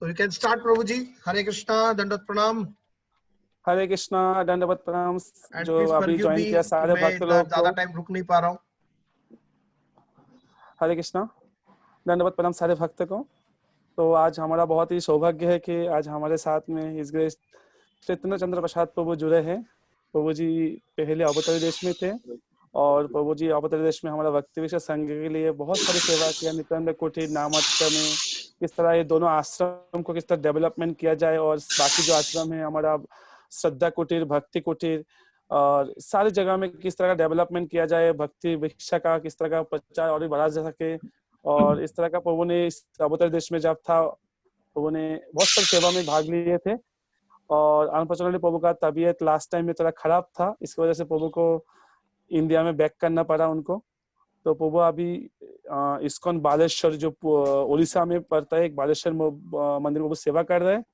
So you can start, Prabhuji. Hare Krishna, Dandavat Pranam. हरे कृष्णा, दंडवत प्रणाम। And जो please अभी forgive ज्वाइन me किया कि सारे मैं भक्त इतना लोग ज्यादा को टाइम रुक नहीं पा रहा हूँ। हरे कृष्णा, दंडवत प्रणाम सारे भक्त को। तो आज हमारा बहुत ही सौभाग्य है कि आज हमारे साथ में इस ग्रेस चैतन्य चंद्र प्रसाद प्रभु जुड़े हैं। प्रभु जी पहले अवतारी देश में थे और प्रभु जी अवतारी देश में हमारा भक्ति विषय संघ के लिए बहुत सारी सेवा किया। नित्यानंद कुटीर, नामत्य में किस तरह ये दोनों आश्रम को किस तरह डेवलपमेंट किया जाए, और बाकी जो आश्रम है हमारा श्रद्धा कुटीर, भक्ति कुटीर, और सारी जगह में किस तरह का डेवलपमेंट किया जाए, भक्ति भिक्षा का किस तरह का प्रचार और भी बढ़ा जा सके। और इस तरह का प्रभु ने इस अवतारी देश में जब था, प्रभु ने बहुत सारी सेवा में भाग लिए थे। और अनफॉर्चुनेटली प्रभु का तबीयत लास्ट टाइम में थोड़ा खराब था, इसकी वजह से प्रभु को इंडिया में बैक करना पड़ा उनको। तो प्रभु अभी इस्कॉन बालेश्वर जो उड़ीसा में पड़ता है, एक बालेश्वर मंदिर में प्रभु सेवा कर रहे हैं।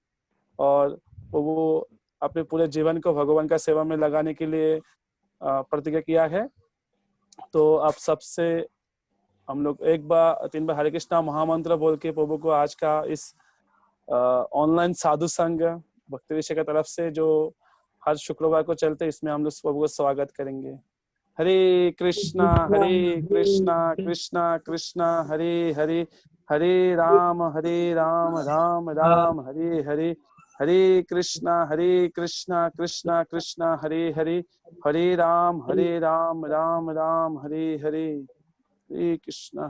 और प्रभु अपने पूरे जीवन को भगवान का सेवा में लगाने के लिए प्रतिज्ञा किया है। तो आप सबसे हम लोग एक बार 3 बार हरे कृष्णा महामंत्र बोल के प्रभु को आज का इस ऑनलाइन साधु संघ भक्ति विषय की तरफ से जो हर शुक्रवार को चलते, इसमें हम लोग प्रभु को स्वागत करेंगे। हरे कृष्णा कृष्णा कृष्णा हरे हरे, हरे राम राम राम हरे हरे, हरे कृष्णा कृष्णा कृष्णा हरे हरे, हरे राम राम राम हरे हरे, हरे कृष्णा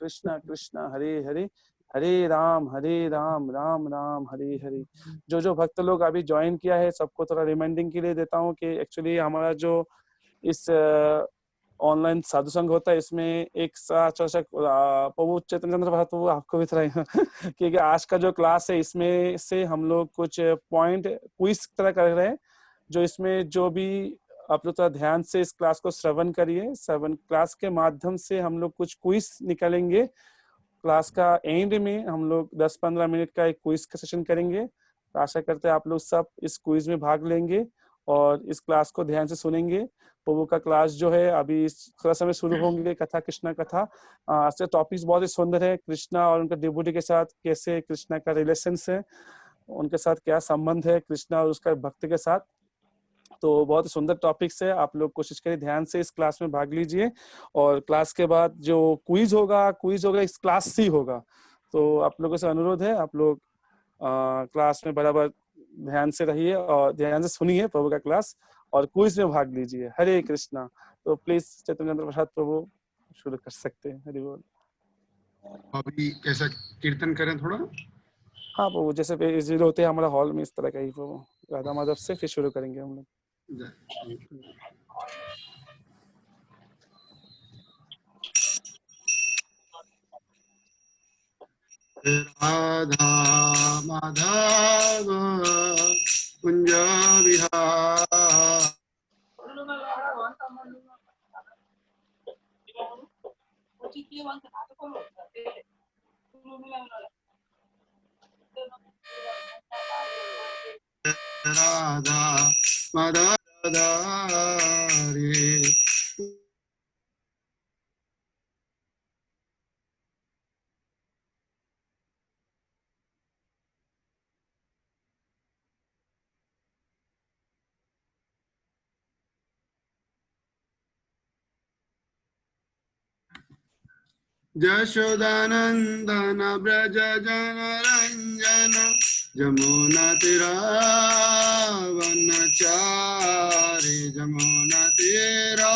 कृष्णा कृष्णा हरे हरे, हरे राम राम राम हरे हरे। जो भक्त लोग अभी ज्वाइन किया है सबको थोड़ा रिमाइंडिंग के लिए देता हूँ कि एक्चुअली हमारा जो इस ऑनलाइन साधु संघ होता है, इसमें एक प्रभु चैतन्य चंद्र प्रसाद प्रभु आपको भी थोड़ा क्योंकि आज का जो क्लास है इसमें से हम लोग कुछ पॉइंट क्विज तरह कर रहे हैं। जो इसमें जो भी आप लोग थोड़ा ध्यान से इस क्लास को श्रवण करिए। श्रवण क्लास के माध्यम से हम लोग कुछ क्विज निकालेंगे। क्लास का एंड में हम लोग 10-15 मिनट का एक क्विज का सेशन करेंगे। तो आशा करते हैं आप लोग सब इस क्विज में भाग लेंगे और इस क्लास को ध्यान से सुनेंगे। प्रभु का क्लास जो है अभी थोड़ा समय शुरू होंगे, कथा कृष्णा कथा। आज के टॉपिक्स बहुत ही सुंदर है। कृष्णा और उनके डिवोटी के साथ कैसे कृष्णा का रिलेशन है, उनके साथ क्या संबंध है कृष्णा और उसका भक्त के साथ। तो बहुत सुंदर टॉपिक्स है। आप लोग कोशिश करिए ध्यान से इस क्लास में भाग लीजिए। और क्लास के बाद जो क्विज होगा इस क्लास सी होगा। तो आप लोगों से अनुरोध है, आप लोग क्लास में बराबर ध्यान से रहिए और ध्यान से सुनिए प्रभु का क्लास और क्विज में भाग लीजिए। हरे कृष्णा। तो प्लीज चैतन्य चंद्र प्रसाद प्रभु शुरू कर सकते हैं। हरि बोल। अभी कैसा कीर्तन करें थोड़ा? हाँ प्रभु, जैसे जीरो होते हैं हमारा हॉल में, इस तरह का ही प्रभु राधा माधव से फिर शुरू करेंगे हम लोग। राधा माधव कुंज विहार, राधा माधव रे यशोदानंदन ब्रज जन रंजन जमुना वनचारी, जमुना तीरा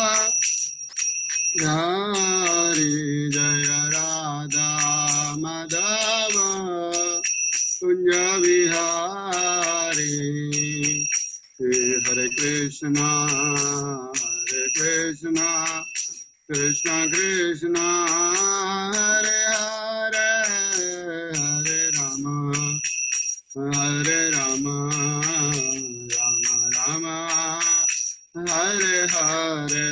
धारी। जय राधा माधव कुंज विहारी, हरे कृष्णा कृष्णा कृष्णा हरे हरे, हरे राम राम राम हरे हरे,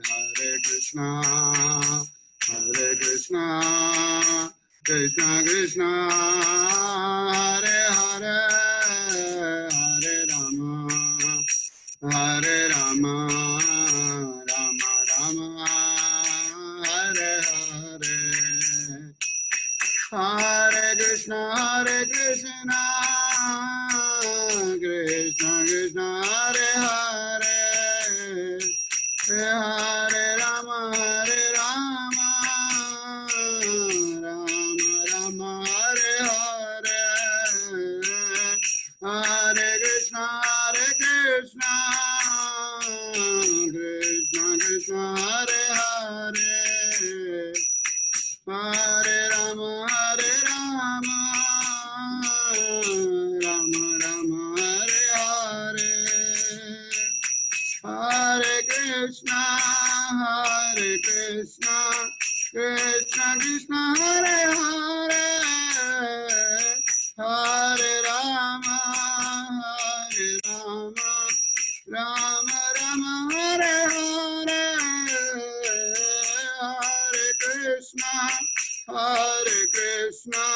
हरे कृष्णा कृष्णा कृष्णा हरे हरे, हरे Ram Ram Ram Hare Hare. Hare Krishna Krishna Krishna Hare Hare Hare Rama Rama Rama Hare Hare Hare Krishna Krishna Krishna Hare Hare Hare Rama Rama Rama Hare Hare Hare Krishna Krishna Krishna Hare Hare Hare Rama Rama Hare Hare Hare Krishna Krishna Krishna Hare Hare Hare Rama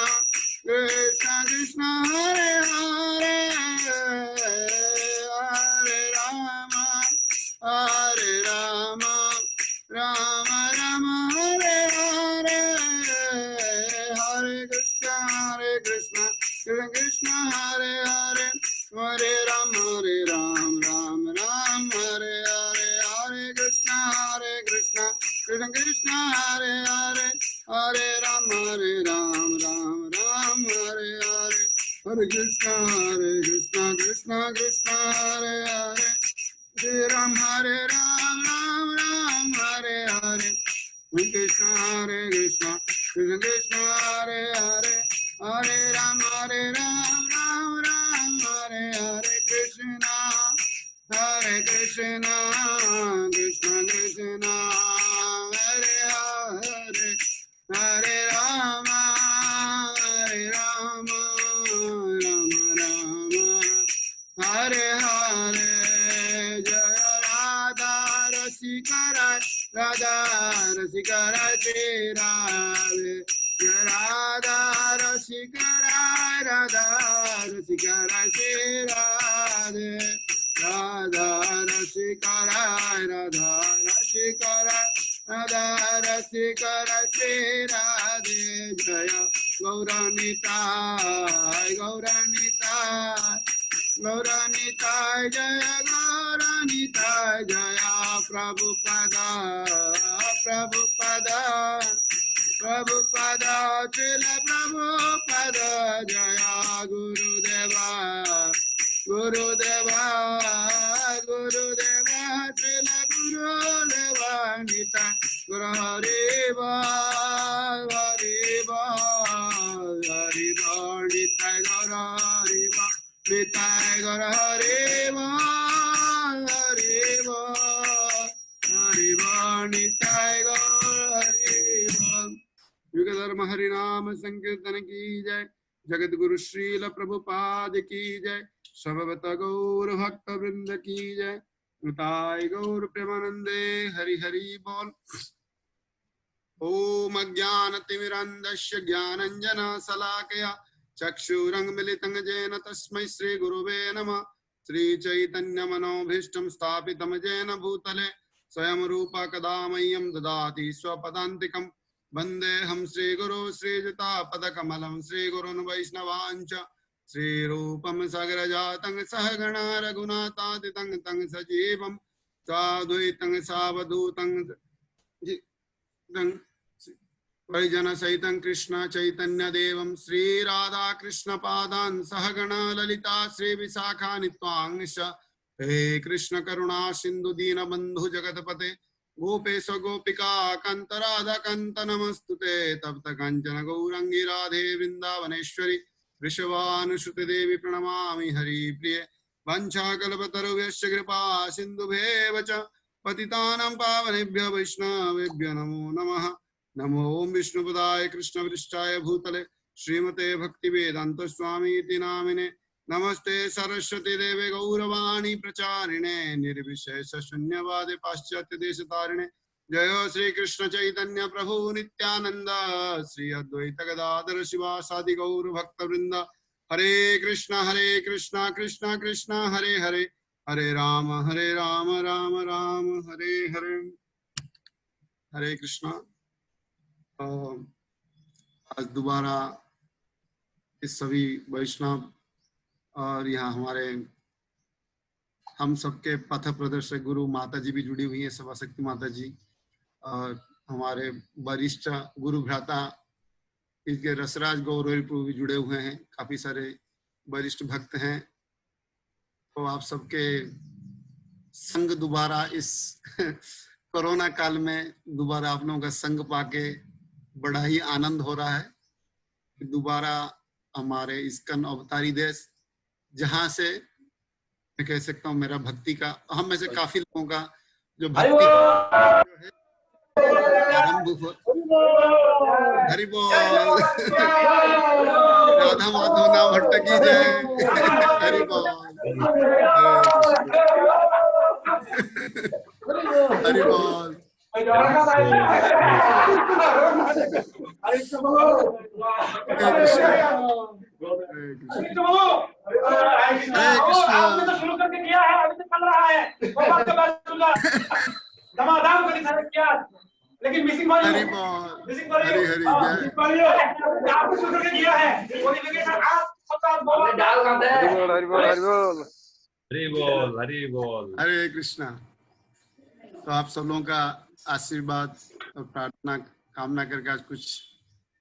Rama Hare Hare Hare Krishna Krishna Krishna Hare Hare Hare Rama Ram Hare Hare Hare Krishna Krishna Krishna Hare Hare Hare Rama Ram Hare Hare Hare Krishna Krishna Krishna Hare Hare Hare Ram Hare Hare Hare Krishna Krishna Krishna Hare Hare Hare Ram Hare Hare Krishna Krishna Krishna Hare Hare Hare Rama Rama Hare Hare Jaya Radha Rasikara Jai Radhe Jaya Radha Rasikara Jai Radhe Radha Rasikara Jai Radhe Jaya Gauranitai Gauranitai Jaya Gauranitai Jaya Prabhupada Srila Prabhupada Jaya Gurudeva Srila Gurudeva Nita Guru Hariva Nita Guru Hariva Nitai Guru Hariva Nitai Guru Hariva युग धर्म हरिनाम संकीर्तन की जय जगत गुरु श्रील प्रभुपाद की जय सर्वत गौर भक्त वृंद की जय निताय गौर प्रेमानंदे हरि हरि बोल। ओम अज्ञानतिमिरन्धस्य ज्ञानञ्जन शलाकया चक्षुरुन्मिलितं येन तस्मै श्री गुरुवे नमः। श्री चैतन्य मनोभीष्टं स्थापितं येन भूतले स्वयं रूप कदा मह्यं ददाति स्वपदान्तिकम् वन्देऽहं श्रीगुरो श्रीयुतापदकमलं श्रीगुरुन् वैष्णवांश्च श्रीरूपं सगरजातं सहगणा रघुनाथादितं तं सजीवं साद्वैतं सावधूतं परिजन सहितं कृष्ण चैतन्य देवं श्री राधा कृष्ण पादान् सहगणा ललिता श्री विशाखान्वितांश्च हे कृष्ण करुणा सिंधु दीनबंधु जगतपते गोपेश गोपिका कांत राधा कांत नमस्तुते तप्त कांचन गौरंगी राधे वृंदावनेश्वरी वृषभानुसुते देवी प्रणमामि हरिप्रिये वंशाकल्पतरुभ्यश्च कृपा सिन्धुभ्येव च पतितानां पावनेभ्यो वैष्णवेभ्यो नमो नमः। नमो ओम विष्णुपदाय कृष्णवृष्टाय भूतले श्रीमते भक्तिवेदांत स्वामी इति नामिने नमस्ते सरस्वती देवे गौरवाणी प्रचारिणे निर्विशेष शून्यवादे पाश्चात्य देशतारिणे जय श्री कृष्ण चैतन्य प्रभु नित्यानंद श्री अद्वैत गदाधर शिवासादि गौर भक्त वृंद हरे कृष्ण कृष्ण कृष्ण हरे हरे हरे राम राम राम हरे हरे। हरे कृष्णा। आज दोबारा इस सभी वैष्णव और यहाँ हमारे हम सबके पथ प्रदर्शक गुरु माता जी भी जुड़ी हुई हैं, सभा शक्ति माता जी, और हमारे वरिष्ठ गुरु भ्राता इसके रसराज गौरव प्रभु भी जुड़े हुए हैं। काफी सारे वरिष्ठ भक्त हैं। तो आप सबके संग दोबारा इस कोरोना काल में दोबारा आप लोगों का संग पाके बड़ा ही आनंद हो रहा है। दोबारा हमारे इस्कॉन अवतारी देश, जहां से मैं कह सकता हूँ मेरा भक्ति का, हम में से काफी लोगों का जो भक्ति आरंभ हो। हरि बोल। राधा माधव नाम भट्ट की जय। हरि बोल। हरि बोल। आपने तो शुरू करके किया है, अभी तो चल रहा है। धमाधम को निशान किया, लेकिन मिसिंग वाली हरि बोल। हरि हरि जय। आपने शुरू करके किया है, आप सब बोलो डाल कर दे। हरि बोल हरि बोल हरि बोल हरि बोल हरि बोल। हरे कृष्णा। तो आप सब लोगों का आशीर्वाद और प्रार्थना कामना करके आज कुछ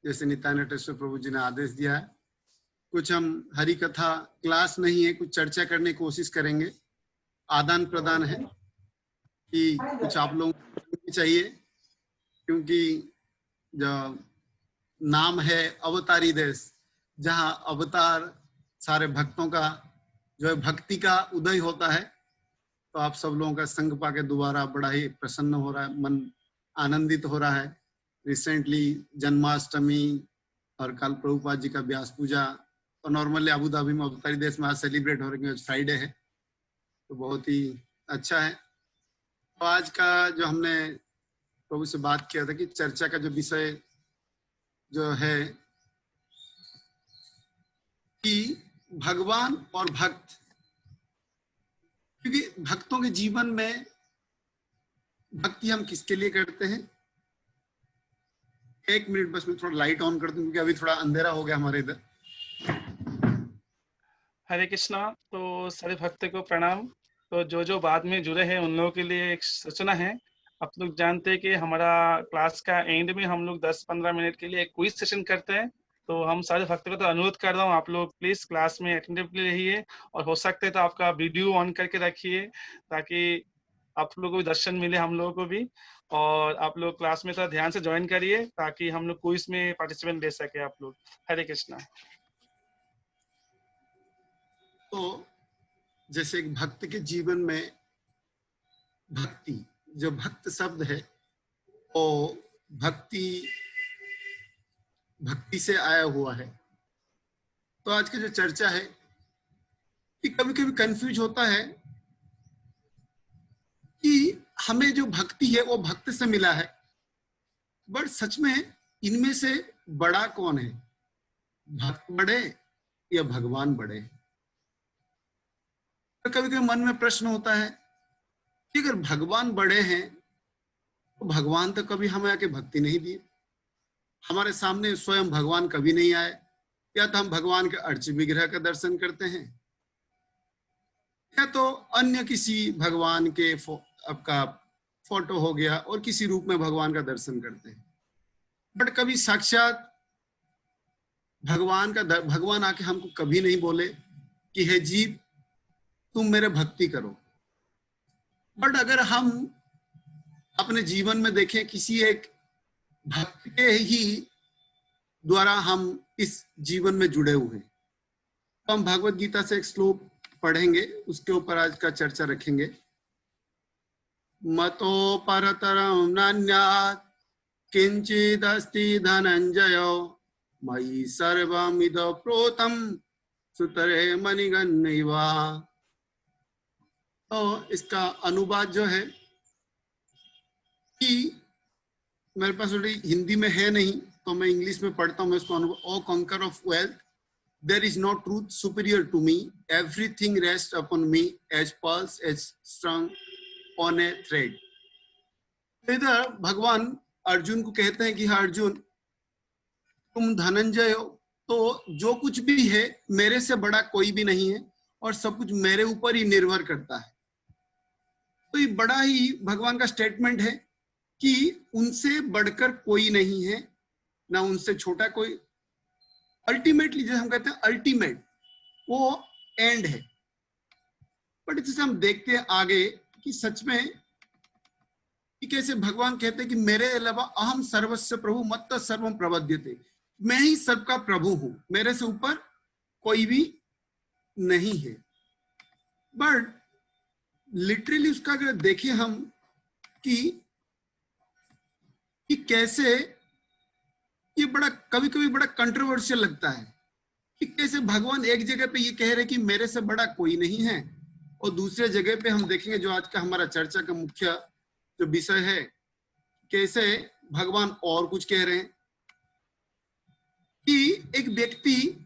जैसे नित्यानंद टेश्वर प्रभु जी ने आदेश दिया है, कुछ हम हरि कथा क्लास नहीं है, कुछ चर्चा करने की कोशिश करेंगे। आदान प्रदान है कि कुछ आप लोगों को चाहिए, क्योंकि जो नाम है अवतारी देश, जहाँ अवतार सारे भक्तों का जो है भक्ति का उदय होता है। तो आप सब लोगों का संग पाके दोबारा बड़ा ही प्रसन्न हो रहा है, मन आनंदित हो रहा है। रिसेंटली जन्माष्टमी और कल प्रभुपाद जी का व्यास पूजा, तो नॉर्मली अबू धाबी में अवतारी देश में आज सेलिब्रेट हो रही है, फ्राइडे है, तो बहुत ही अच्छा है। तो आज का जो हमने प्रभु से बात किया था कि चर्चा का जो विषय जो है कि भगवान और भक्त, क्योंकि भक्तों के जीवन में भक्ति हम किसके लिए करते हैं। एक मिनट बस मैं थोड़ा लाइट ऑन कर दूं, क्योंकि अभी थोड़ा अंधेरा हो गया हमारे इधर। हरे कृष्णा। तो सारे भक्त को प्रणाम। तो जो बाद में जुड़े हैं उन लोगों के लिए एक सूचना है। आप लोग जानते हैं कि हमारा क्लास का एंड में हम लोग 10-15 मिनट के लिए एक क्विज सेशन करते हैं। तो हम सारे भक्तों को तो अनुरोध कर रहा हूँ, आप लोग प्लीज क्लास में अटेंटिवली रहिए, और हो सकते है तो आपका वीडियो ऑन करके रखिए, ताकि आप लोगों को भी दर्शन मिले, हम लोगों को भी। और आप लोग क्लास में थोड़ा ध्यान से ज्वाइन करिए, ताकि हम लोग क्विज में पार्टिसिपेट ले सके आप लोग। हरे कृष्णा। तो जैसे एक भक्त के जीवन में भक्ति, जो भक्त शब्द है वो भक्ति से आया हुआ है। तो आज की जो चर्चा है कि कभी कभी कंफ्यूज होता है कि हमें जो भक्ति है वो भक्त से मिला है, बट सच में इनमें से बड़ा कौन है, भक्त बड़े या भगवान बड़े। तो कभी कभी मन में प्रश्न होता है कि अगर भगवान बड़े हैं तो भगवान तो कभी हमें आके भक्ति नहीं दी, हमारे सामने स्वयं भगवान कभी नहीं आए, या तो हम भगवान के अर्च विग्रह का दर्शन करते हैं, या तो अन्य किसी भगवान के आपका फोटो हो गया और किसी रूप में भगवान का दर्शन करते हैं। बट कभी साक्षात भगवान आके हमको कभी नहीं बोले कि हे जीव तुम मेरे भक्ति करो। बट अगर हम अपने जीवन में देखें, किसी एक भक्त के ही द्वारा हम इस जीवन में जुड़े हुए हैं, तो हम भगवत गीता से एक श्लोक पढ़ेंगे, उसके ऊपर आज का चर्चा रखेंगे। मतो परतरं नान्यात् किंचिदस्ति धनंजयो मयि सर्वमिदं प्रोतं सुतरे मणिगणैवा। तो इसका अनुवाद जो है कि मेरे पास ऑलरेडी हिंदी में है नहीं, तो मैं इंग्लिश में पढ़ता हूँ। मैं इसको अनुवाद, O conqueror of wealth, there is no truth superior to me, everything rest upon me as pearls as strung on a thread. इधर भगवान अर्जुन को कहते हैं कि हाँ अर्जुन, तुम धनंजय हो, तो जो कुछ भी है मेरे से बड़ा कोई भी नहीं है और सब कुछ मेरे ऊपर ही निर्भर करता है। तो ये बड़ा ही भगवान का स्टेटमेंट है कि उनसे बढ़कर कोई नहीं है, ना उनसे छोटा कोई। अल्टीमेटली जैसे हम कहते हैं अल्टीमेट, वो एंड है। बट जैसे हम देखते हैं आगे कि सच में कि कैसे भगवान कहते हैं कि मेरे अलावा अहम सर्वस्व प्रभु मत्त सर्वम प्रबध्यते, मैं ही सबका प्रभु हूं, मेरे से ऊपर कोई भी नहीं है। बट लिटरली उसका अगर देखें हम कि कैसे ये बड़ा कभी कभी बड़ा कंट्रोवर्शियल लगता है कि कैसे भगवान एक जगह पे ये कह रहे कि मेरे से बड़ा कोई नहीं है, और दूसरे जगह पे हम देखेंगे जो आज का हमारा चर्चा का मुख्य जो विषय है, कैसे भगवान और कुछ कह रहे हैं कि एक व्यक्ति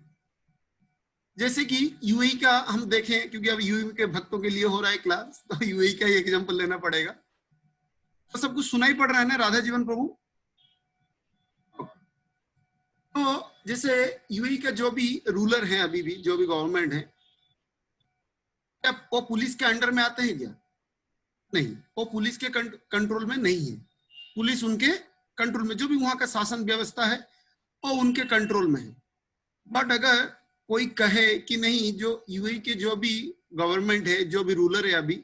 जैसे कि यूएई का हम देखें, क्योंकि अब यूएई के भक्तों के लिए हो रहा है क्लास, तो यूएई का ही एग्जांपल लेना पड़ेगा। तो सब कुछ सुनाई पड़ रहा है ना राधा जीवन प्रभु। तो जैसे यूएई का जो भी रूलर है, अभी भी जो भी गवर्नमेंट है, क्या वो पुलिस के अंडर में आते हैं क्या? नहीं, वो पुलिस के कंट्रोल में नहीं है। पुलिस उनके कंट्रोल में, जो भी वहां का शासन व्यवस्था है वो उनके कंट्रोल में है। बट अगर कोई कहे कि नहीं, जो यूएई के जो भी गवर्नमेंट है, जो भी रूलर है अभी,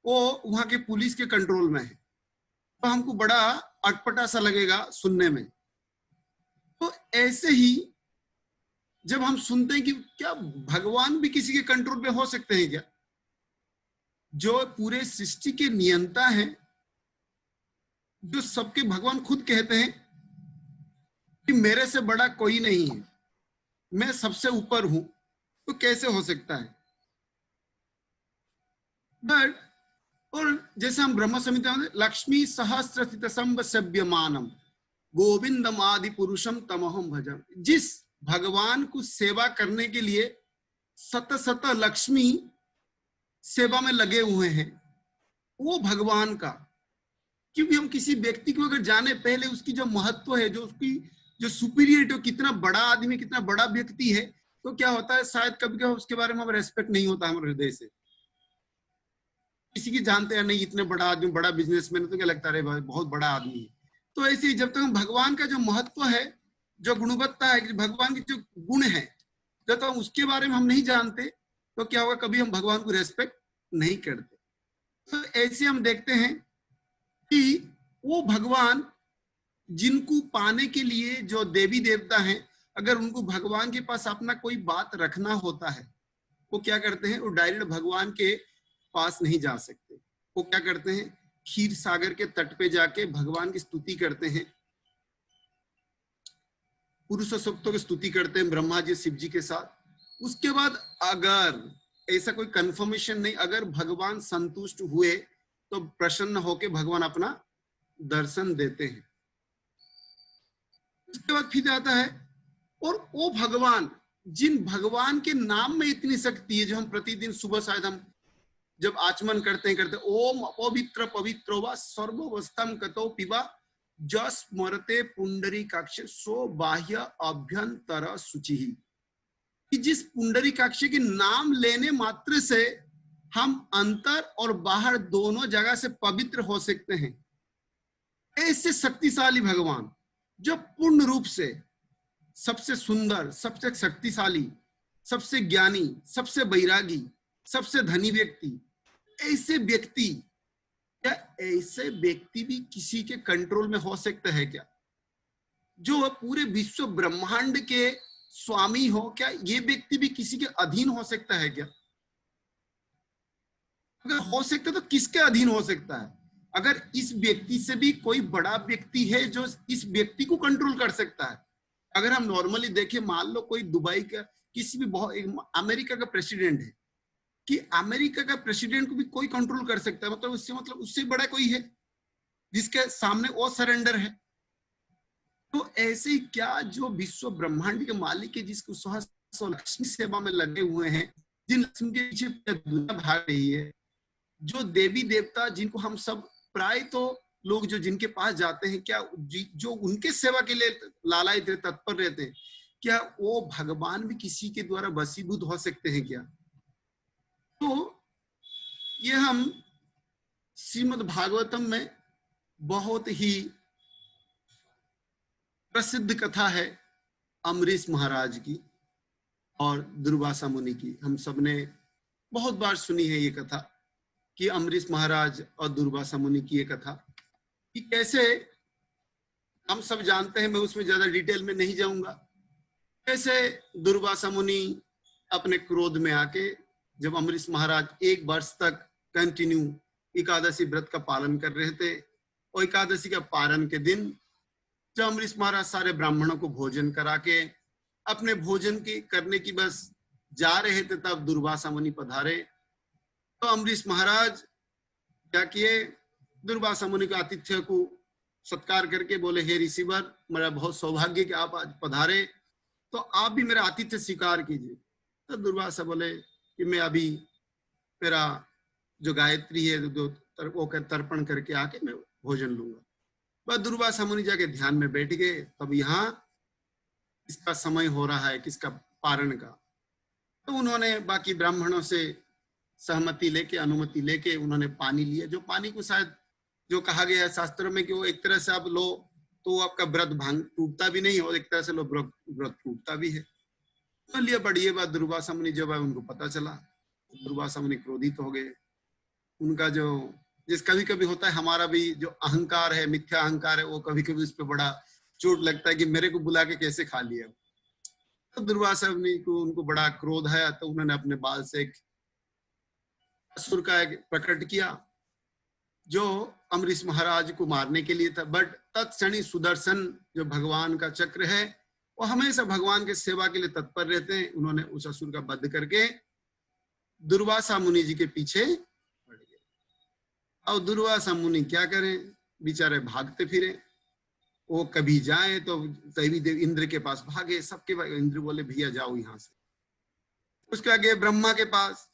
वो वहां के पुलिस के कंट्रोल में है, तो हमको बड़ा अटपटा सा लगेगा सुनने में। तो ऐसे ही जब हम सुनते हैं कि क्या भगवान भी किसी के कंट्रोल में हो सकते हैं क्या, जो पूरे सृष्टि के नियंता हैं, जो सबके भगवान खुद कहते हैं कि मेरे से बड़ा कोई नहीं है, मैं सबसे ऊपर हूं, तो कैसे हो सकता है? बट और जैसे हम ब्रह्म संहिता में लक्ष्मी सहस्र स्थित सभ्यमानम गोविंदम आदि पुरुषम तमहम भजम, जिस भगवान को सेवा करने के लिए सत सत लक्ष्मी सेवा में लगे हुए हैं, वो भगवान का। क्योंकि हम किसी व्यक्ति को अगर जाने, पहले उसकी जो महत्व है, जो उसकी जो सुपीरियरिटी, कितना बड़ा आदमी, कितना बड़ा व्यक्ति है, तो क्या होता है शायद कभी कभी उसके बारे में हमें रेस्पेक्ट नहीं होता हमारे हृदय से। किसी की जानते हैं नहीं, इतने बड़ा आदमी, बड़ा बिजनेसमैन, तो क्या लगता है भाई बहुत बड़ा आदमी है। तो ऐसे ही जब तक हम भगवान का जो महत्व है, जो गुणवत्ता है, भगवान की जो गुण है, जब तक उसके बारे में हम नहीं जानते, तो क्या होगा, कभी हम भगवान को रेस्पेक्ट नहीं करते। तो ऐसे हम देखते हैं कि वो भगवान जिनको पाने के लिए जो देवी देवता हैं, अगर उनको भगवान के पास अपना कोई बात रखना होता है, वो क्या करते हैं, वो डायरेक्ट भगवान के पास नहीं जा सकते। वो क्या करते हैं, क्षीर सागर के तट पे जाके भगवान की स्तुति करते हैं, पुरुष सूक्तों की स्तुति करते हैं ब्रह्मा जी शिव जी के साथ। उसके बाद अगर ऐसा कोई कंफर्मेशन नहीं, अगर भगवान संतुष्ट हुए तो प्रसन्न होके भगवान अपना दर्शन देते हैं। उसके बाद फिर आता है, और वो भगवान, जिन भगवान के नाम में इतनी शक्ति है, जो हम प्रतिदिन सुबह शायद हम जब आचमन करते ओम अपवित्र पवित्रो वा सर्ववस्थम कतो पिबा जस मरते पुंडरी काक्ष सो बाह्य अभ्यंतर शुचि। कि जिस पुंडरी काक्ष के नाम लेने मात्र से हम अंतर और बाहर दोनों जगह से पवित्र हो सकते हैं। ऐसे शक्तिशाली भगवान, जो पूर्ण रूप से सबसे सुंदर, सबसे शक्तिशाली, सबसे ज्ञानी, सबसे बैरागी, सबसे धनी व्यक्ति, ऐसे व्यक्ति, क्या ऐसे व्यक्ति भी किसी के कंट्रोल में हो सकते हैं क्या? जो पूरे विश्व ब्रह्मांड के स्वामी हो, क्या ये व्यक्ति भी किसी के अधीन हो सकता है क्या? अगर हो सकता है तो किसके अधीन हो सकता है? अगर इस व्यक्ति से भी कोई बड़ा व्यक्ति है जो इस व्यक्ति को कंट्रोल कर सकता है। अगर हम नॉर्मली देखें, मान लो कोई दुबई का किसी भी अमेरिका का प्रेसिडेंट है, कि अमेरिका का प्रेसिडेंट को भी कोई कंट्रोल कर सकता है, मतलब उससे बड़ा कोई है जिसके सामने वो सरेंडर है। तो ऐसे ही क्या जो विश्व ब्रह्मांड के मालिक है, जिसको सहस्र लक्ष्मी सेवा में लगे हुए हैं, जिन लक्ष्मी के पीछे दुनिया भाग रही है, जो देवी देवता जिनको हम सब प्राय तो लोग जो जिनके पास जाते हैं, क्या जो उनके सेवा के लिए लालायित तत्पर रहते हैं, क्या वो भगवान भी किसी के द्वारा वशीभूत हो सकते हैं क्या? तो ये हम श्रीमद् भागवतम में बहुत ही प्रसिद्ध कथा है अम्बरीश महाराज की और दुर्वासा मुनि की। हम सबने बहुत बार सुनी है ये कथा कि अम्बरीश महाराज और दुर्वासा मुनि की ये कथा, कि कैसे हम सब जानते हैं, मैं उसमें ज्यादा डिटेल में नहीं जाऊंगा, कैसे दुर्वासा मुनि अपने क्रोध में आके, जब अम्बरीश महाराज 1 वर्ष तक कंटिन्यू एकादशी व्रत का पालन कर रहे थे, और एकादशी का पारण के दिन जब अम्बरीश महाराज सारे ब्राह्मणों को भोजन करा के अपने भोजन की करने की बस जा रहे थे, तब दुर्वासा मुनि पधारे। तो अम्बरीश महाराज क्या किए, दुर्वासा मुनि के आतिथ्य को सत्कार करके बोले, हे ऋषिवर, मेरा बहुत सौभाग्य कि आप आज पधारे, तो आप भी मेरा आतिथ्य स्वीकार कीजिए। तो दुर्वासा बोले कि मैं अभी मेरा जो गायत्री है जो वो तर्पण करके आके मैं भोजन लूंगा। बस दुर्वासा मुनि जाके ध्यान में बैठ गए। तब यहाँ किसका समय हो रहा है, किसका पारण का, तो उन्होंने बाकी ब्राह्मणों से सहमति लेके, अनुमति लेके उन्होंने पानी लिया, जो पानी को शायद जो कहा गया है शास्त्रों में कि वो एक तरह से आप लो तो आपका व्रत भांग टूटता भी नहीं, और एक तरह से लो व्रत टूटता भी है। तो लिया बढ़िया बात। दुर्वासा मुनि जब उनको पता चला, दुर्वासा मुनि क्रोधित हो गए। उनका जो जिस कभी कभी होता है, हमारा भी जो अहंकार है, मिथ्या अहंकार है, वो कभी कभी उस पर बड़ा चोट लगता है कि मेरे को बुला के कैसे खा लिया। तो दुर्वासा मुनि को उनको बड़ा क्रोध आया, तो उन्होंने अपने बाल से एक असुर का एक प्रकट किया जो अम्बरीश महाराज को मारने के लिए था। बट तत्क्षणी सुदर्शन जो भगवान का चक्र है, वो हमेशा भगवान के सेवा के लिए तत्पर रहते हैं। उन्होंने उस असुर का वध करके दुर्वासा मुनि जी के पीछे पड़ गए। और दुर्वासा मुनि क्या करें, बेचारे भागते फिरे। वो कभी जाए तो कभी देव इंद्र के पास भागे, सबके पास। इंद्र बोले भैया जाओ यहाँ से। उसके आगे ब्रह्मा के पास,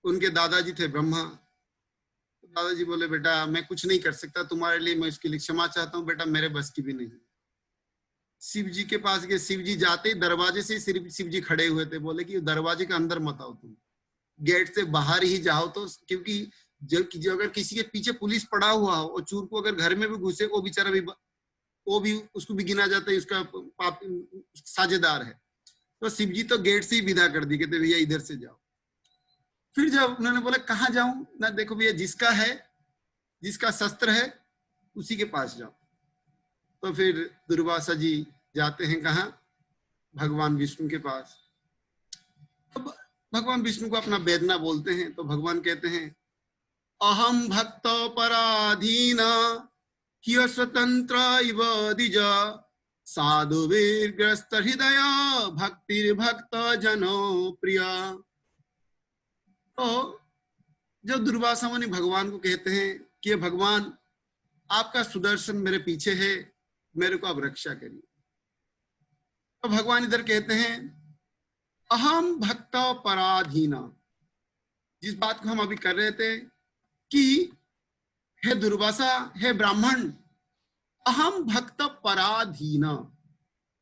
उनके दादाजी थे ब्रह्मा। दादाजी बोले बेटा मैं कुछ नहीं कर सकता तुम्हारे लिए, मैं उसके लिए क्षमा चाहता हूँ बेटा, मेरे बस की भी नहीं। शिव जी के पास गए। शिव जी जाते ही दरवाजे से शिव जी खड़े हुए थे। बोले कि दरवाजे के अंदर मत आओ, तुम गेट से बाहर ही जाओ। तो क्योंकि जो अगर किसी के पीछे पुलिस पड़ा हुआ हो और चोर को अगर घर में भी घुसे, वो बेचारा भी, वो भी उसको भी गिना जाता है, उसका पाप साझेदार है। तो शिव जी तो गेट से ही विदा कर दी, कहते भैया इधर से जाओ। फिर जब उन्होंने बोला कहाँ जाऊं ना, देखो भैया जिसका है, जिसका शस्त्र है उसी के पास जाओ। तो फिर दुर्वासा जी जाते हैं कहाँ, भगवान विष्णु के पास। अब भगवान विष्णु को अपना वेदना बोलते हैं। तो भगवान कहते हैं अहम भक्त पराधीन ह्य स्वतंत्र इव द्विज साधुवीर्ग्रस्त हृदय भक्तिर्भक्त जनो प्रिय। तो जब दुर्वासा मुनि भगवान को कहते हैं कि भगवान आपका सुदर्शन मेरे पीछे है, मेरे को आप रक्षा करिए। तो भगवान इधर कहते हैं अहम भक्त पराधीना, जिस बात को हम अभी कर रहे थे कि हे दुर्वासा, हे ब्राह्मण, अहम भक्त पराधीना,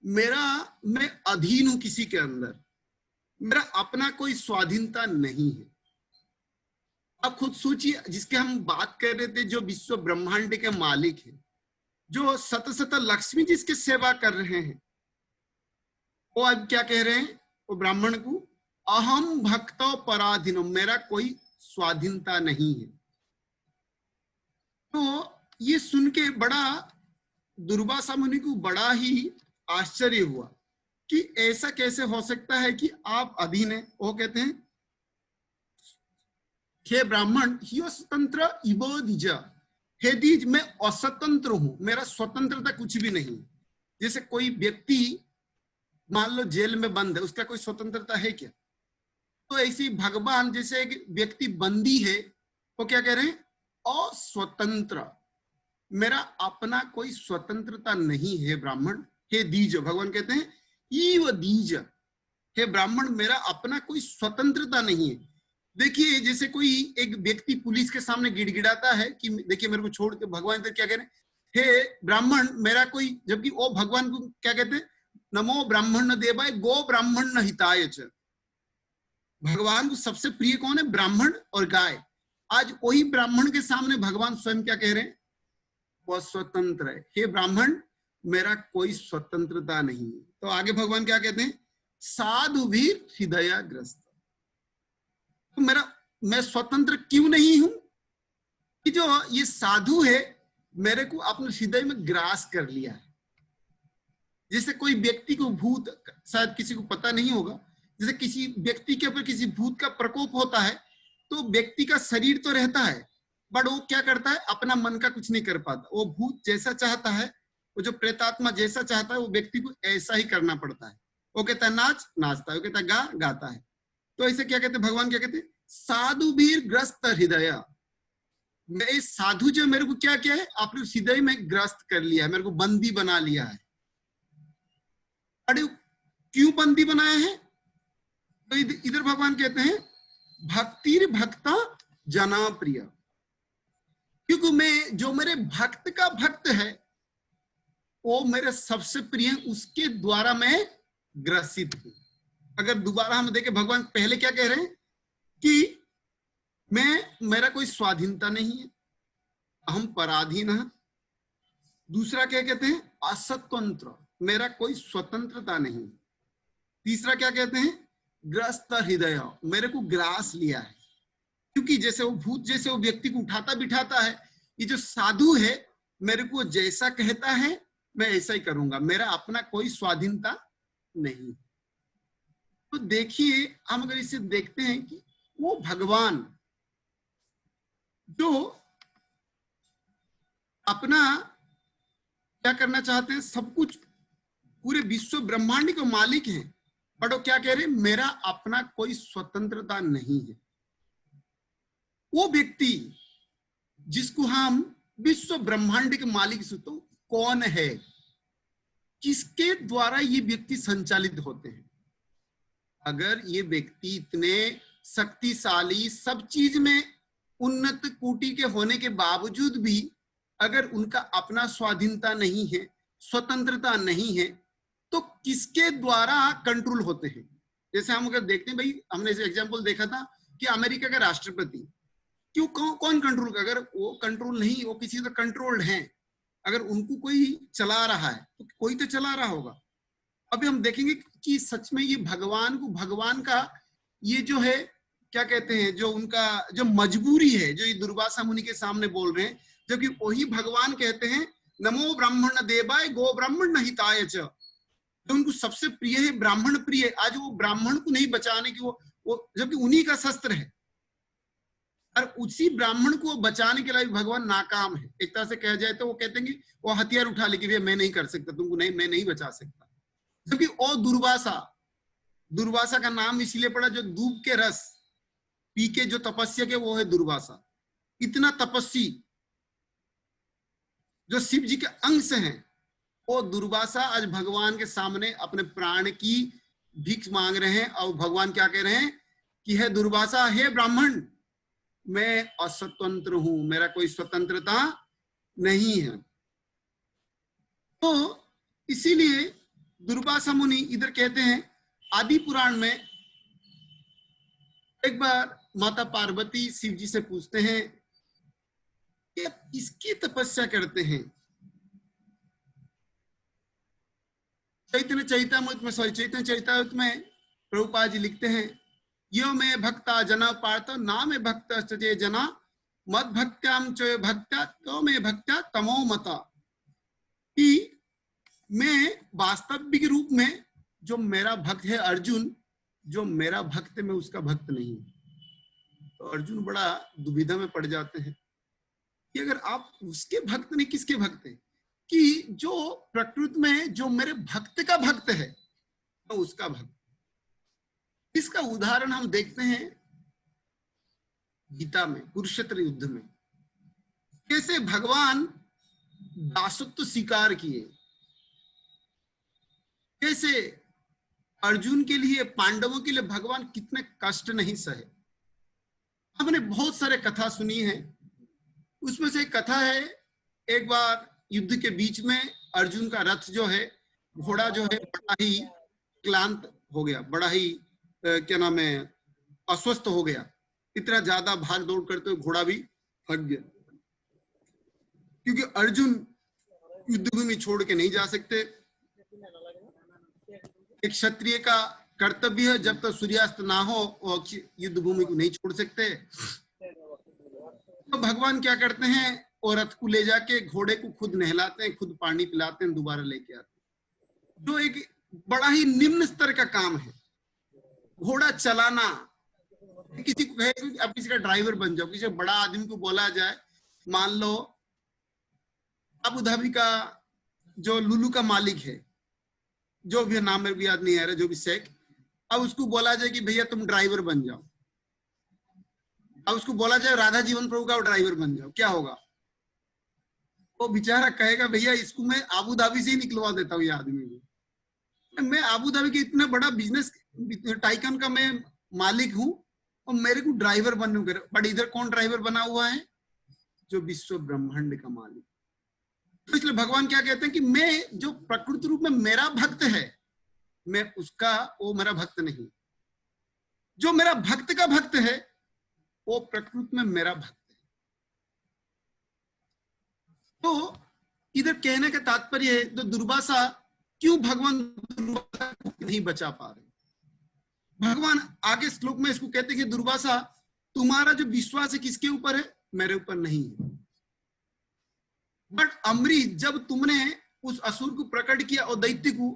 मैं अधीन हूं किसी के अंदर, मेरा अपना कोई स्वाधीनता नहीं है। अब खुद सोचिए, जिसके हम बात कर रहे थे, जो विश्व ब्रह्मांड के मालिक है, जो सत लक्ष्मी जिसकी सेवा कर रहे हैं, वो अब क्या कह रहे हैं, वो ब्राह्मण को अहम भक्त पराधीन, मेरा कोई स्वाधीनता नहीं है। तो ये सुन के बड़ा दुर्वासा मुनि को बड़ा ही आश्चर्य हुआ कि ऐसा कैसे हो सकता है कि आप अधीन है। वो कहते हैं हे ब्राह्मण ह्यो स्वतंत्र इव द्विज, हे द्विज मैं अस्वतंत्र हूं, मेरा स्वतंत्रता कुछ भी नहीं। जैसे कोई व्यक्ति मान लो जेल में बंद है, उसका कोई स्वतंत्रता है क्या? तो ऐसी भगवान जैसे एक व्यक्ति बंदी है, वो क्या कह रहे हैं, अस्वतंत्र, मेरा अपना कोई स्वतंत्रता नहीं है ब्राह्मण। हे द्विज, भगवान कहते हैं ईव द्विज, हे ब्राह्मण मेरा अपना कोई स्वतंत्रता नहीं है। देखिए जैसे कोई एक व्यक्ति पुलिस के सामने गिड़गिड़ाता है कि देखिए मेरे को छोड़ के, भगवान इधर क्या कह रहे हैं, हे ब्राह्मण मेरा कोई, जबकि वो भगवान को क्या कहते हैं, नमो ब्राह्मण न देवाय गो ब्राह्मण न हिताय च। भगवान को सबसे प्रिय कौन है, ब्राह्मण और गाय। आज वही ब्राह्मण के सामने भगवान स्वयं क्या कह रहे हैं, वह स्वतंत्र है। हे ब्राह्मण मेरा कोई स्वतंत्रता नहीं है। तो आगे भगवान क्या कहते हैं, साधु भी हृदयग्रस्त। तो मैं स्वतंत्र क्यों नहीं हूं कि जो ये साधु है मेरे को अपने हृदय में ग्रास कर लिया है। जैसे कोई व्यक्ति को भूत, शायद किसी को पता नहीं होगा, जैसे किसी व्यक्ति के ऊपर किसी भूत का प्रकोप होता है तो व्यक्ति का शरीर तो रहता है बट वो क्या करता है, अपना मन का कुछ नहीं कर पाता। वो भूत जैसा चाहता है, वो जो प्रेतात्मा जैसा चाहता है, वो व्यक्ति को ऐसा ही करना पड़ता है। वो कहता है नाच, नाचता है, वो कहता है गा, गाता है। तो ऐसे क्या कहते हैं भगवान, क्या कहते हैं, साधु वीर ग्रस्त हृदय। मैं साधु जो मेरे को क्या किया है, आपने हृदय में ग्रस्त कर लिया है, मेरे को बंदी बना लिया है। अरे क्यों बंदी बनाया है, तो इधर भगवान कहते हैं भक्तिर भक्ता जना प्रिय। क्योंकि मैं, जो मेरे भक्त का भक्त है वो मेरे सबसे प्रिय, उसके द्वारा मैं ग्रसित हूं। अगर दोबारा हम देखें, भगवान पहले क्या कह रहे हैं कि मेरा कोई स्वाधीनता नहीं है, हम पराधीन है। दूसरा क्या कहते हैं, असतंत्र, मेरा कोई स्वतंत्रता नहीं। तीसरा क्या कहते हैं, ग्रस्त हृदय, मेरे को ग्रास लिया है। क्योंकि जैसे वो भूत जैसे वो व्यक्ति को उठाता बिठाता है, ये जो साधु है मेरे को जैसा कहता है मैं ऐसा ही करूंगा, मेरा अपना कोई स्वाधीनता नहीं। तो देखिए हम अगर इसे देखते हैं कि वो भगवान जो अपना क्या करना चाहते हैं, सब कुछ पूरे विश्व ब्रह्मांड के मालिक हैं, बट वो क्या कह रहे हैं, मेरा अपना कोई स्वतंत्रता नहीं है। वो व्यक्ति जिसको हम विश्व ब्रह्मांड के मालिक से, तो कौन है, किसके द्वारा ये व्यक्ति संचालित होते हैं। अगर ये व्यक्ति इतने शक्तिशाली, सब चीज में उन्नत कोटि के होने के बावजूद भी अगर उनका अपना स्वाधीनता नहीं है, स्वतंत्रता नहीं है, तो किसके द्वारा कंट्रोल होते हैं। जैसे हम अगर देखते हैं, भाई हमने इसे एग्जांपल देखा था कि अमेरिका का राष्ट्रपति क्यों, कौन कंट्रोल का, अगर वो कंट्रोल नहीं, वो किसी से कंट्रोल्ड हैं, अगर उनको कोई चला रहा है तो कोई तो चला रहा होगा। अभी हम देखेंगे कि सच में ये भगवान को, भगवान का ये जो है क्या कहते हैं, जो उनका जो मजबूरी है, जो ये दुर्वासा मुनि के सामने बोल रहे हैं, जबकि वही भगवान कहते हैं नमो ब्राह्मण देवाय गो ब्राह्मण हिताय च। जो उनको सबसे प्रिय है ब्राह्मण प्रिय, आज वो ब्राह्मण को नहीं बचाने की वो जबकि उन्हीं का शस्त्र है, और उसी ब्राह्मण को बचाने के लिए भगवान नाकाम है। एक तरह से कहा जाए तो वो कहते हैं कि वो हथियार उठा ले कि भैया मैं नहीं कर सकता, तुमको नहीं, मैं नहीं बचा सकता। जबकि ओ दुर्वासा का नाम इसलिए पड़ा, जो दूब के रस पी के जो तपस्या के, वो है दुर्वासा। इतना तपस्वी जो शिव जी के अंश हैं, वो दुर्वासा आज भगवान के सामने अपने प्राण की भीख मांग रहे हैं। और भगवान क्या कह रहे हैं कि हे दुर्वासा, हे ब्राह्मण, मैं अस्वतंत्र हूं, मेरा कोई स्वतंत्रता नहीं है। तो इसीलिए दुर्वासा मुनि इधर कहते हैं, आदि पुराण में एक बार माता पार्वती शिव जी से पूछते हैं कि आप किसकी तपस्या करते हैं। चैतन्य चैतामृत में प्रभुपाद जी लिखते हैं, यो में भक्ता जना पार्थ ना में भक्त सचे जना मद भक्त्याम च भक्त्या तो में भक्त्या तमो मता। कि मैं वास्तविक रूप में जो मेरा भक्त है अर्जुन, जो मेरा भक्त है मैं उसका भक्त नहीं। तो अर्जुन बड़ा दुविधा में पड़ जाते हैं कि अगर आप उसके भक्त नहीं, किसके भक्त हैं, कि जो प्रकृति में जो मेरे भक्त का भक्त है तो उसका भक्त। इसका उदाहरण हम देखते हैं गीता में, कुरुक्षेत्र युद्ध में, कैसे भगवान दासत्व स्वीकार किए, कैसे अर्जुन के लिए, पांडवों के लिए भगवान कितने कष्ट नहीं सहे। हमने बहुत सारे कथा सुनी है, उसमें से एक कथा है, एक बार युद्ध के बीच में अर्जुन का रथ जो है, घोड़ा जो है बड़ा ही क्लांत हो गया, बड़ा ही क्या नाम है, अस्वस्थ हो गया। इतना ज्यादा भाग दौड़ करते हुए घोड़ा भी थक गया, क्योंकि अर्जुन युद्ध भूमि छोड़ के नहीं जा सकते। एक क्षत्रिय का कर्तव्य है, जब तक सूर्यास्त ना हो वो युद्ध भूमि को नहीं छोड़ सकते। तो भगवान क्या करते हैं, और रथ को ले जाके घोड़े को खुद नहलाते हैं, खुद पानी पिलाते हैं, दोबारा लेके आते हैं, जो एक बड़ा ही निम्न स्तर का काम है। घोड़ा चलाना, किसी को कहे कि आप किसी का ड्राइवर बन जाओ, किसी बड़ा आदमी को बोला जाए, मान लो अबू धाबी का जो लुलू का मालिक है, जो भी नाम मेरे को याद नहीं आ रहा, जो भी शेख, अब उसको बोला जाए कि भैया तुम ड्राइवर बन जाओ, अब उसको बोला जाए राधा जीवन प्रभु का ड्राइवर बन जाओ, क्या होगा? वो बेचारा कहेगा भैया इसको मैं अबू धाबी से ही निकलवा देता हूँ, ये आदमी को, मैं अबू धाबी के इतना बड़ा बिजनेस टाइकन का मैं मालिक हूँ और मेरे को ड्राइवर बनने को, बट इधर कौन ड्राइवर बना हुआ है? जो विश्व ब्रह्मांड का मालिक। तो इसलिए भगवान क्या कहते हैं कि मैं जो प्रकृति रूप में मेरा भक्त है, मैं उसका, वो मेरा भक्त नहीं। जो मेरा भक्त का भक्त है वो प्रकृति में मेरा भक्त है। तो इधर कहने का तात्पर्य है, तो दुर्वासा क्यों भगवान दुर्वासा को नहीं बचा पा रहे? भगवान आगे श्लोक में इसको कहते हैं कि दुर्वासा तुम्हारा जो विश्वास है किसके ऊपर है? मेरे ऊपर नहीं है। बट अम्बरीश, जब तुमने उस असुर को प्रकट किया और दैत्य को,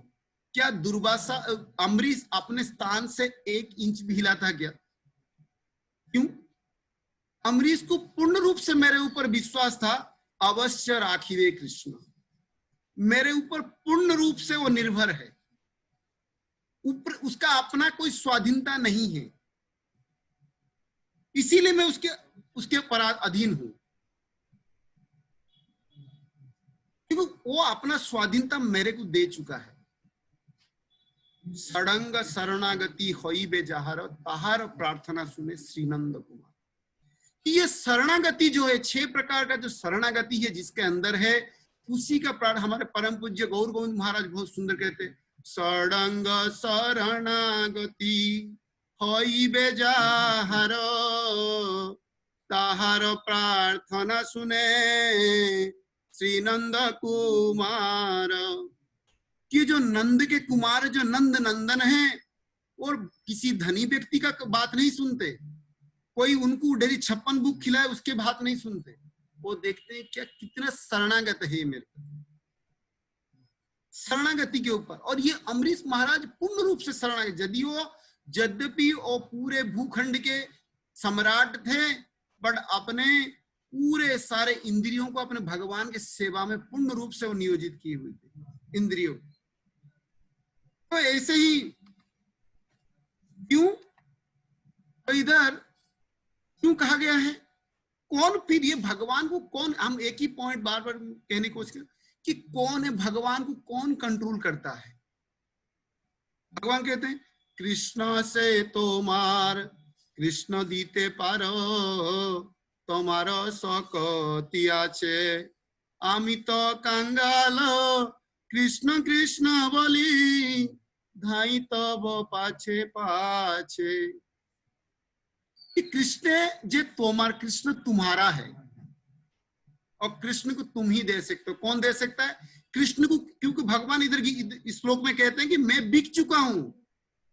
क्या दुर्वासा अम्बरीश अपने स्थान से 1 इंच भी हिला था क्या? क्यों? अम्बरीश को पूर्ण रूप से मेरे ऊपर विश्वास था, अवश्य राखिवे कृष्ण, मेरे ऊपर पूर्ण रूप से वो निर्भर है, ऊपर उसका अपना कोई स्वाधीनता नहीं है, इसीलिए मैं उसके अधीन हूं, क्योंकि वो अपना स्वाधीनता मेरे को दे चुका है। सड़ंग शरणागति होई बेजहार, ताहार प्रार्थना सुने श्रीनंद कुमार। ये शरणागति जो है, 6 प्रकार का जो शरणागति है जिसके अंदर है, उसी का प्राण हमारे परम पूज्य गौर गोविंद महाराज बहुत सुंदर कहते हैं, सड़ंग शरणागति होई बेजहार, ताहार प्रार्थना सुने श्रीनंद कुमार। कि जो नंद के कुमार, जो नंद नंदन है, और किसी धनी व्यक्ति का बात नहीं सुनते, कोई उनको डेली 56 बुक खिलाए उसके बात नहीं सुनते, वो देखते हैं क्या कितना शरणागत है मेरे शरणागति के ऊपर। और ये अम्बरीश महाराज पूर्ण रूप से शरणागत, यद्यपि वो पूरे भूखंड के सम्राट थे, बट अपने पूरे सारे इंद्रियों को अपने भगवान के सेवा में पूर्ण रूप से वो नियोजित किए हुए थे, इंद्रियों। तो ऐसे ही क्यों, तो इधर क्यों कहा गया है? कौन फिर ये भगवान को कौन, हम एक ही पॉइंट बार बार कहने की कोशिश कि कौन है भगवान को, कौन कंट्रोल करता है? भगवान कहते हैं कृष्ण से तोमार कृष्ण दीते पारो, তোমার শকতি আছে, আমি তো কাঙ্গাল কৃষ্ণ কৃষ্ণ বলি, ধাই তব পাছে পাছে। कृष्ण जे तोमार, कृष्ण तुम्हारा है और कृष्ण को तुम ही दे सकते हो। कौन दे सकता है कृष्ण को? क्योंकि भगवान इधर इस श्लोक में कहते हैं कि मैं बिक चुका हूं,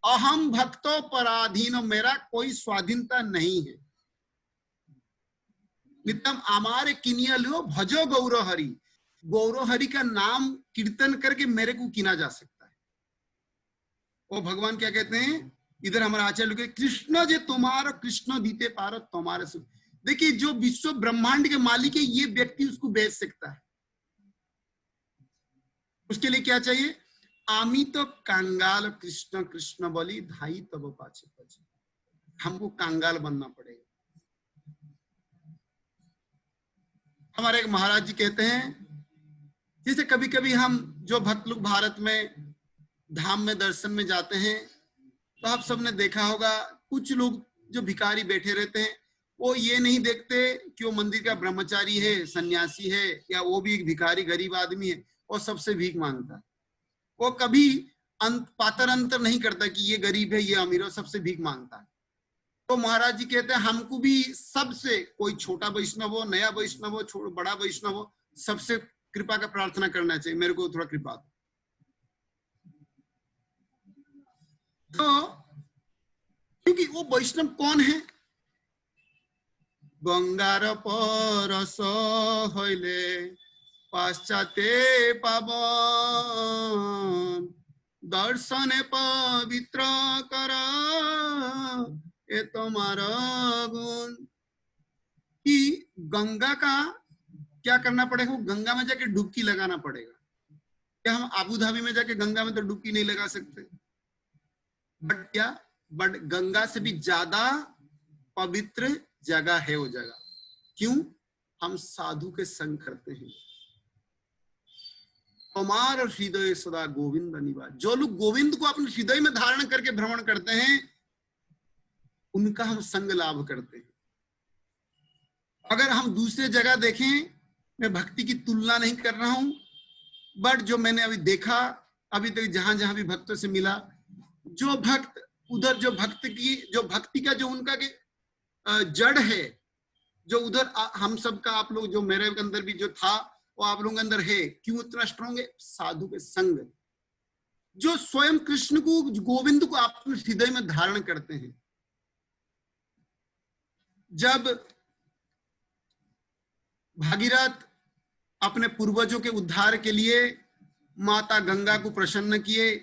अहम भक्तो पराधीन, मेरा कोई स्वाधीनता नहीं है। नित्यम हमारे किनिया लो भजो गौरव हरि, गौरव हरि का नाम कीर्तन करके मेरे को किना जा सकता है। और भगवान क्या कहते हैं इधर हमारा आचार्य के, कृष्ण जे तुम्हारा कृष्ण दीते पारो तुम्हारे सुख। देखिए जो विश्व ब्रह्मांड के मालिक है, ये व्यक्ति उसको बेच सकता है। उसके लिए क्या चाहिए? आमी तो कंगाल कृष्ण कृष्ण बोली, धाई तब पाछे पाछे, हमको कंगाल बनना पड़ेगा। हमारे एक महाराज जी कहते हैं, जैसे कभी कभी हम जो भक्त लोग भारत में धाम में दर्शन में जाते हैं, तो आप सबने देखा होगा कुछ लोग जो भिखारी बैठे रहते हैं, वो ये नहीं देखते कि वो मंदिर का ब्रह्मचारी है, सन्यासी है, या वो भी एक भिखारी गरीब आदमी है और सबसे भीख मांगता है। वो कभी पातर अंतर नहीं करता कि ये गरीब है, ये अमीर है, सबसे भीख मांगता है। तो महाराज जी कहते हैं हमको भी सबसे, कोई छोटा वैष्णव हो, नया वैष्णव हो, बड़ा वैष्णव हो, सबसे कृपा का प्रार्थना करना चाहिए, मेरे को थोड़ा कृपा दो। तो क्योंकि वो वैष्णव कौन है? गंगार परस हইলে पाश्चाते पावन दर्शने पवित्र कर ए तुम्हारा गुण। कि गंगा का क्या करना पड़ेगा? गंगा में जाके डुबकी लगाना पड़ेगा। क्या हम आबू धाबी में जाके गंगा में तो डुबकी नहीं लगा सकते? बट गंगा से भी ज्यादा पवित्र जगह है वो जगह। क्यों? हम साधु के संग करते हैं। हमारा हृदय सदा गोविंद निवास। जो लोग गोविंद को अपने हृदय में धारण करके भ्रमण करते हैं, उनका हम संग लाभ करते हैं। अगर हम दूसरे जगह देखें, मैं भक्ति की तुलना नहीं कर रहा हूं, बट जो मैंने अभी देखा, अभी तक जहां जहां भी भक्तों से मिला, जो भक्त उधर, जो भक्ति का जो उनका जड़ है, जो उधर हम सबका, आप लोग जो मेरे अंदर भी जो था वो आप लोगों के अंदर है। क्यों इतना स्ट्रॉन्ग है? साधु के संग, जो स्वयं कृष्ण को, गोविंद को अपने हृदय में धारण करते हैं। जब भागीरथ अपने पूर्वजों के उद्धार के लिए माता गंगा को प्रसन्न किए,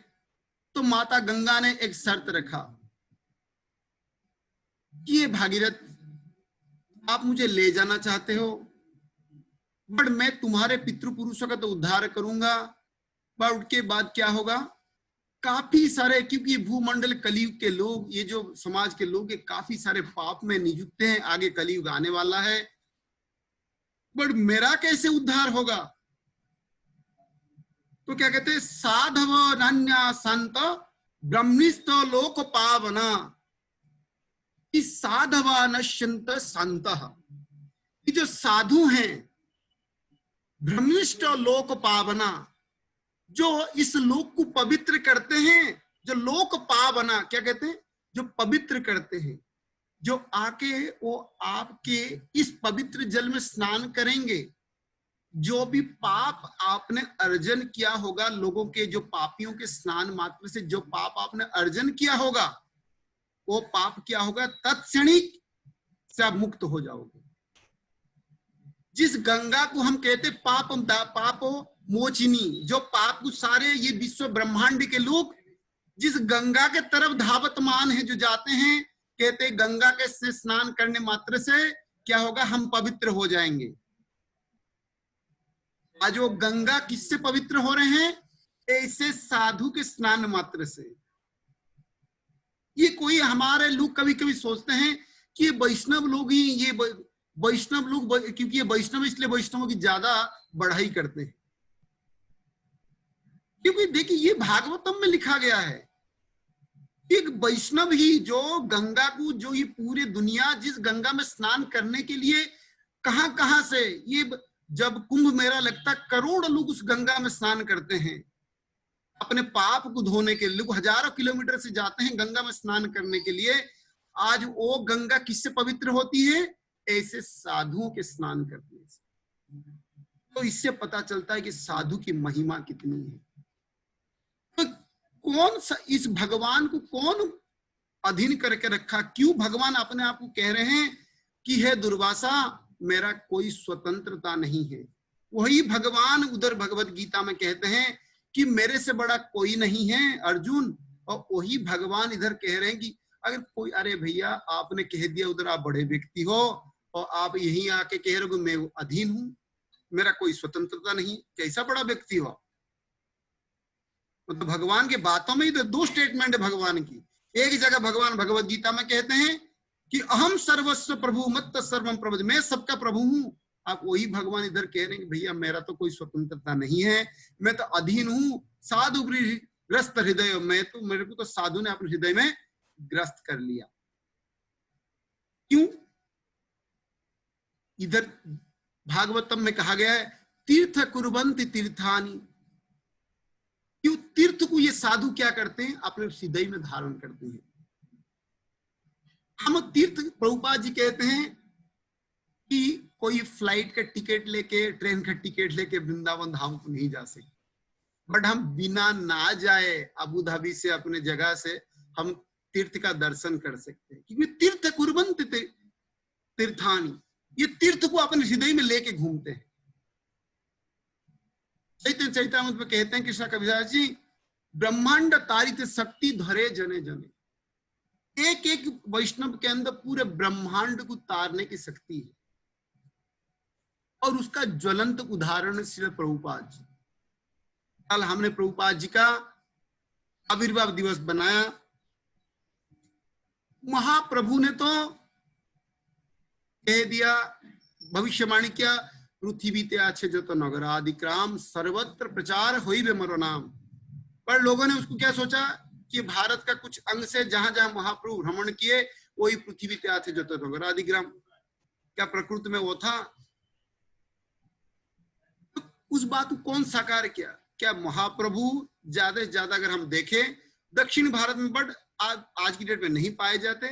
तो माता गंगा ने एक शर्त रखा कि ये भागीरथ, आप मुझे ले जाना चाहते हो, बट मैं तुम्हारे पितृपुरुषों का तो उद्धार करूंगा, बट उसके बाद क्या होगा? काफी सारे, क्योंकि भूमंडल कलयुग के लोग, ये जो समाज के लोग, ये काफी सारे पाप में नियुक्त हैं, आगे कलयुग आने वाला है, बट मेरा कैसे उद्धार होगा? तो क्या कहते हैं? साधव नान्या संत ब्रह्मिष्ठ लोक पावना, साधवा नश्यंत संत। ये जो साधु हैं, ब्रह्मिष्ठ लोक पावना, जो इस लोक को पवित्र करते हैं, जो लोक पावना क्या कहते हैं? जो पवित्र करते हैं, जो आके वो आपके इस पवित्र जल में स्नान करेंगे। जो भी पाप आपने अर्जन किया होगा, लोगों के, जो पापियों के स्नान मात्र से जो पाप आपने अर्जन किया होगा, वो पाप क्या होगा? तत्क्षणिक से आप मुक्त हो जाओगे। जिस गंगा को हम कहते पाप मोचिनी, जो पाप को सारे ये विश्व ब्रह्मांड के लोग जिस गंगा के तरफ धावतमान है, जो जाते हैं, कहते गंगा के से स्नान करने मात्र से क्या होगा? हम पवित्र हो जाएंगे। आज वो गंगा किससे पवित्र हो रहे हैं? ऐसे साधु के स्नान मात्र से। ये कोई, हमारे लोग कभी कभी सोचते हैं कि ये वैष्णव लोग ही, ये वैष्णव लोग, क्योंकि ये वैष्णव, इसलिए वैष्णवों की ज्यादा बढ़ाई करते हैं। क्योंकि देखिए, ये भागवतम में लिखा गया है, एक वैष्णव ही जो गंगा को, जो ये पूरे दुनिया जिस गंगा में स्नान करने के लिए कहां से, ये जब कुंभ मेला लगता, करोड़ लोग उस गंगा में स्नान करते हैं, अपने पाप को धोने के लिए। लोग हजारों किलोमीटर से जाते हैं गंगा में स्नान करने के लिए। आज वो गंगा किससे पवित्र होती है? ऐसे साधुओं के स्नान करने से। तो इससे पता चलता है कि साधु की महिमा कितनी है। तो कौन सा, इस भगवान को कौन अधीन करके रखा? क्यों भगवान अपने आप को कह रहे हैं कि हे दुर्वासा, मेरा कोई स्वतंत्रता नहीं है? वही भगवान उधर भगवत गीता में कहते हैं कि मेरे से बड़ा कोई नहीं है अर्जुन। और वही भगवान इधर कह रहे हैं कि अगर कोई, अरे भैया आपने कह दिया उधर आप बड़े व्यक्ति हो और आप यहीं आके कह रहे हो मैं अधीन हूं, मेरा कोई स्वतंत्रता नहीं, कैसा बड़ा व्यक्ति हो? तो भगवान के बातों में ही तो दो स्टेटमेंट है भगवान की। एक जगह भगवान भगवत गीता में कहते हैं कि अहम सर्वस्व प्रभु मत्त सर्वम प्रभु, मैं सबका प्रभु हूं। आप वही भगवान इधर कह रहे हैं कि भैया मेरा तो कोई स्वतंत्रता नहीं है, मैं तो अधीन हूं। साधु ग्रस्त हृदय, मैं तो, मेरे को तो साधु ने अपने हृदय में ग्रस्त कर लिया। क्यों? इधर भागवतम में कहा गया है तीर्थ कुर्वन्ति तीर्थानि। क्यों तीर्थ को ये साधु क्या करते हैं, अपने हृदय में धारण करते हैं। हम तीर्थ, प्रभुपाद जी कहते हैं कि कोई फ्लाइट का टिकट लेके, ट्रेन का टिकट लेके वृंदावन धाम को नहीं जा सकते, बट हम बिना ना जाए अबू धाबी से, अपने जगह से हम तीर्थ का दर्शन कर सकते हैं, क्योंकि तीर्थ कुर्वन्ति तीर्थानि, ये तीर्थ को अपने हृदय में लेके घूमते हैं। चैतन्य चैतामृत में कहते हैं कृष्ण कविराज जी, ब्रह्मांड तारित शक्ति धरे जने जने। एक एक वैष्णव के अंदर पूरे ब्रह्मांड को तारने की शक्ति है, और उसका ज्वलंत उदाहरण श्री प्रभुपाद जी। कल हमने प्रभुपाद जी का आविर्भाव दिवस बनाया। महाप्रभु ने तो कह दिया, भविष्यवाणी किया, पृथ्वी ते अच्छे जो तो नगरादिक्राम सर्वत्र प्रचार होइबे मरो नाम। पर लोगों ने उसको क्या सोचा कि भारत का कुछ अंग से जहां जहां महाप्रभु भ्रमण किए वही पृथ्वी ते अच्छे जो तो नगरादिग्राम। क्या प्रकृति में वो था? तो उस बात को कौन साकार किया? क्या महाप्रभु ज्यादा से ज्यादा अगर हम देखें दक्षिण भारत में, बट आज की डेट में नहीं पाए जाते,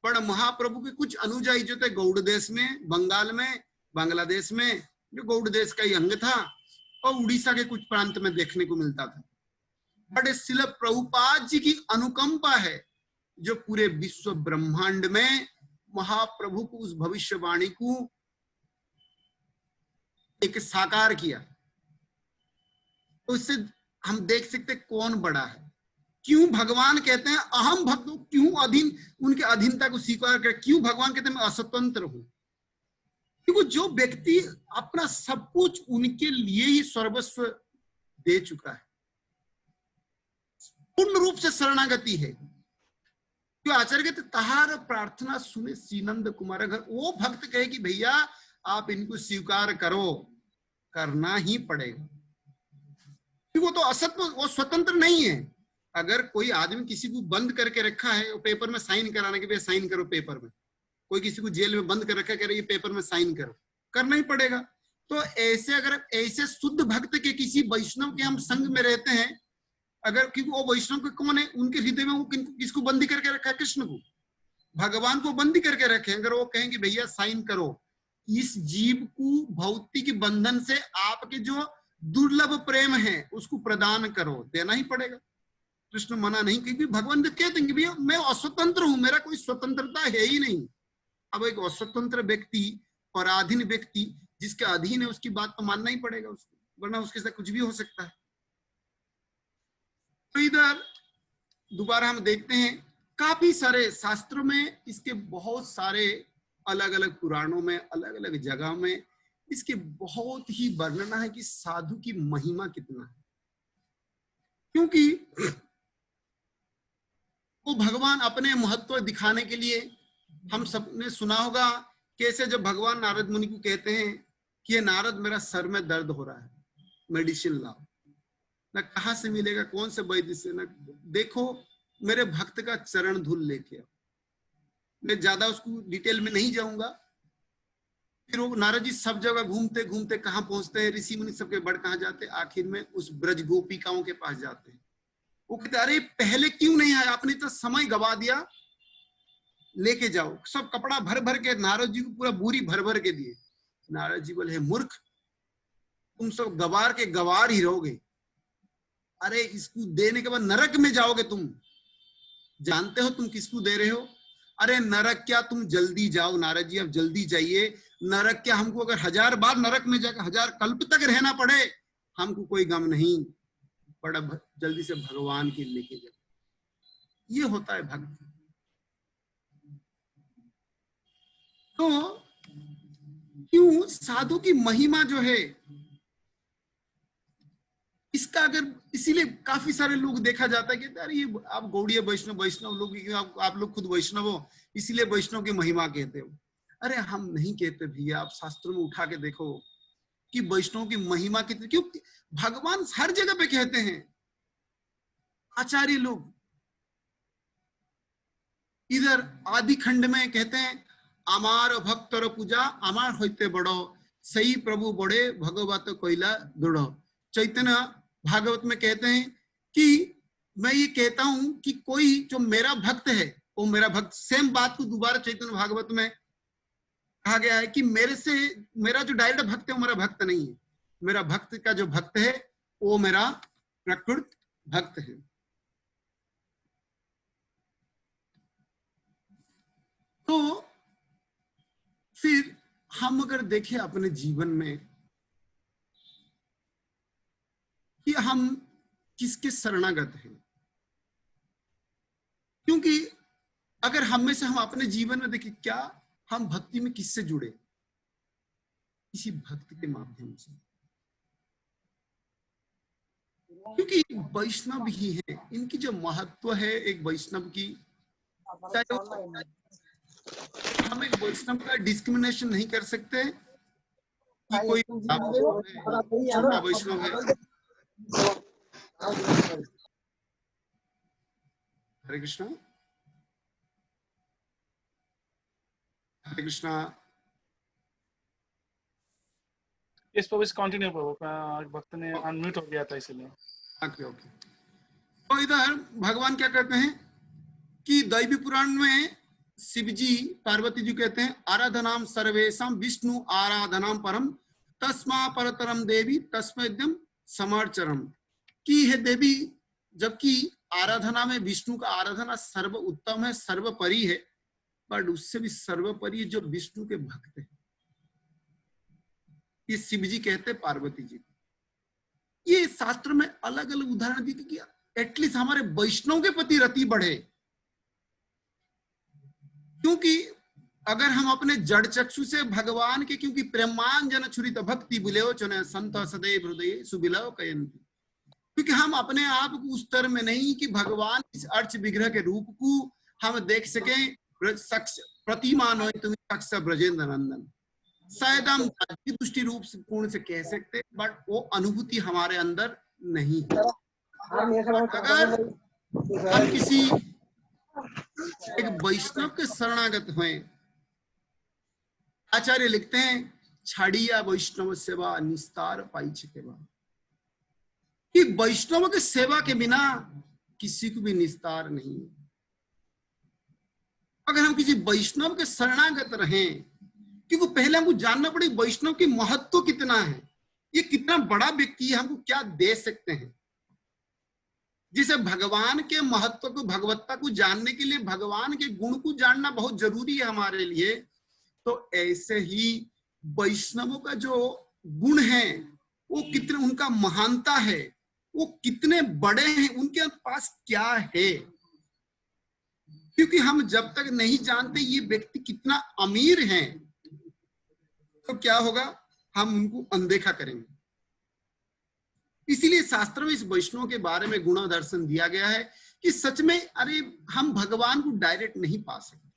पर महाप्रभु के कुछ अनुयायी जो थे गौड़ देश में, बंगाल में, बांग्लादेश में, जो गौड़ देश का ही अंग था, और उड़ीसा के कुछ प्रांत में देखने को मिलता था। बट श्रील प्रभुपाद जी की अनुकंपा है जो पूरे विश्व ब्रह्मांड में महाप्रभु को उस भविष्यवाणी को एक साकार किया। तो इससे हम देख सकते कौन बड़ा है। क्यों भगवान कहते हैं अहम भक्तों, क्यों अधीन, उनके अधीनता को स्वीकार कर, क्यों भगवान कहते हैं मैं अस्वतंत्र हूं? क्योंकि जो व्यक्ति अपना सब कुछ उनके लिए ही सर्वस्व दे चुका है, पूर्ण रूप से शरणागति है, जो आचार्य कहते तहार प्रार्थना सुने श्रीनंद कुमार। अगर वो भक्त कहे कि भैया आप इनको स्वीकार करो, करना ही पड़ेगा, क्योंकि वो तो असत्व, वो स्वतंत्र नहीं है। अगर कोई आदमी किसी को बंद करके रखा है, वो पेपर में साइन कराने के लिए साइन करो पेपर में, कोई किसी को जेल में बंद कर रखा है, कह रहे ये पेपर में साइन करो, करना ही पड़ेगा। तो ऐसे अगर ऐसे शुद्ध भक्त के किसी वैष्णव के हम संग में रहते हैं, अगर क्योंकि वो वैष्णव के कौन है, उनके हृदय में वो किसको बंदी करके रखा है? कृष्ण को, भगवान को बंदी करके रखे। अगर वो कहेंगे भैया साइन करो, इस जीव को भौतिक बंधन से आपके जो दुर्लभ प्रेम है उसको प्रदान करो, देना ही पड़ेगा। कृष्ण मना नहीं, क्योंकि भगवान कहते हैं कि भैया मैं अस्वतंत्र हूं, मेरा कोई स्वतंत्रता है ही नहीं। अब एक अस्वतंत्र व्यक्ति, पराधीन व्यक्ति जिसके अधीन है, उसकी बात तो मानना ही पड़ेगा उसको, वरना उसके साथ कुछ भी हो सकता है। तो इधर दोबारा हम देखते हैं काफी सारे शास्त्रों में इसके बहुत सारे अलग अलग पुराणों में, अलग अलग जगह में इसके बहुत ही वर्णन है कि साधु की महिमा कितना है। क्योंकि वो भगवान अपने महत्व दिखाने के लिए, हम सबने सुना होगा कैसे जब भगवान नारद मुनि को कहते हैं कि ये नारद मेरा सर में दर्द हो रहा है, मेडिसिन लाओ। ना कहाँ से मिलेगा, कौन से वैद्य से, ना देखो मेरे भक्त का चरण धूल लेके आओ। मैं ज्यादा उसको डिटेल में नहीं जाऊंगा। फिर वो नारद जी सब जगह घूमते घूमते कहाँ पहुंचते हैं, ऋषि मुनि सबके बड़ कहाँ जाते, आखिर में उस ब्रज गोपिकाओं के पास जाते हैं। वो कहते अरे पहले क्यों नहीं आया, आपने तो समय गवा दिया, लेके जाओ। सब कपड़ा भर भर के नारद जी को पूरा बोरी भर भर के दिए। नारद जी बोले मूर्ख, तुम सब गवार के गवार ही रहोगे, अरे इसको देने के बाद नरक में जाओगे। तुम जानते हो तुम किसको दे रहे हो? अरे नरक क्या, तुम जल्दी जाओ नारद जी, अब जल्दी जाइए। नरक क्या, हमको अगर 1000 बार नरक में जाकर 1000 कल्प तक रहना पड़े, हमको कोई गम नहीं, बड़ा जल्दी से भगवान के लेके जाओ। ये होता है भक्त। तो क्यों साधु की महिमा जो है इसका, अगर इसीलिए काफी सारे लोग देखा जाता है कि अरे ये आप गौड़ीय वैष्णव, वैष्णव लोग, आप लोग खुद वैष्णव हो इसलिए वैष्णव की महिमा कहते हो। अरे हम नहीं कहते भैया, आप शास्त्रों में उठा के देखो कि वैष्णव की महिमा कितनी, क्यों भगवान हर जगह पे कहते हैं। आचार्य लोग इधर आदि खंड में कहते हैं आमार भक्तर पूजा आमार होते बड़ो, सही प्रभु बड़े भगवत कोइला दृढ़। चैतन्य भागवत में कहते हैं कि मैं ये कहता हूं कि कोई जो मेरा भक्त है वो मेरा भक्त, सेम बात को दोबारा चैतन्य भागवत में कहा गया है कि मेरा जो डायरेक्ट भक्त है वो मेरा भक्त नहीं है, मेरा भक्त का जो भक्त है वो मेरा प्रकृत भक्त है। तो फिर हम अगर देखें अपने जीवन में कि हम किसके शरणागत हैं, क्योंकि अगर हम में से हम अपने जीवन में देखें क्या हम भक्ति में किससे जुड़े, किसी भक्त के माध्यम से, क्योंकि वैष्णव ही है, इनकी जो महत्व है एक वैष्णव की, हम एक वैष्णव का डिस्क्रिमिनेशन नहीं कर सकते कि कोई छोटा वैष्णव है। हरे कृष्णा, हरे कृष्णा। इस पर कंटिन्यू प्रभु, भक्त ने अनम्यूट हो गया था इसलिए। Okay okay. तो इधर भगवान क्या कहते हैं कि दैवी पुराण में शिव जी पार्वती जी कहते हैं आराधनाम सर्वेशम विष्णु आराधनाम परम तस्मा परतरम देवी तस्मैद्यम समर्चरम, की है देवी, जबकि आराधना में विष्णु का आराधना सर्व उत्तम है, सर्वपरि है, पर उससे भी सर्वपरि जो विष्णु के भक्त है, ये शिव जी कहते हैं पार्वती जी। ये शास्त्र में अलग अलग उदाहरण दी कि एटलीस्ट हमारे वैष्णव के प्रति रति बढ़े, क्योंकि अगर हम अपने जड़ चक्षु से भगवान के, क्योंकि प्रेमांजन छुरित भक्ति बुलेवचन संत सदैव हृदय सुबिलव कयंती, क्योंकि हम अपने आप को उस स्तर में नहीं कि भगवान इस अर्च विग्रह के रूप को हम देख सके, प्रतिमान हो तुम्हें सक्ष ब्रजेंद्र नंदन, शायद हम दृष्टि रूप से पूर्ण से कह सकते, बट वो अनुभूति हमारे अंदर नहीं है। अगर हम किसी एक वैष्णव के शरणागत हुए, आचार्य लिखते हैं छाड़िया वैष्णव सेवा निस्तार पाई छिकेवा, कि वैष्णव के सेवा के बिना किसी को भी निस्तार नहीं। अगर हम किसी वैष्णव के शरणागत रहें, क्योंकि पहले हमको जानना पड़े वैष्णव की महत्व कितना है, ये कितना बड़ा व्यक्ति है, हमको क्या दे सकते हैं। जिसे भगवान के महत्व को, भगवत्ता को जानने के लिए भगवान के गुण को जानना बहुत जरूरी है हमारे लिए। तो ऐसे ही वैष्णवों का जो गुण है वो कितने, उनका महानता है, वो कितने बड़े हैं, उनके पास क्या है, क्योंकि हम जब तक नहीं जानते ये व्यक्ति कितना अमीर है तो क्या होगा, हम उनको अनदेखा करेंगे। इसीलिए शास्त्र में इस वैष्णव के बारे में गुण दर्शन दिया गया है कि सच में अरे हम भगवान को डायरेक्ट नहीं पा सकते,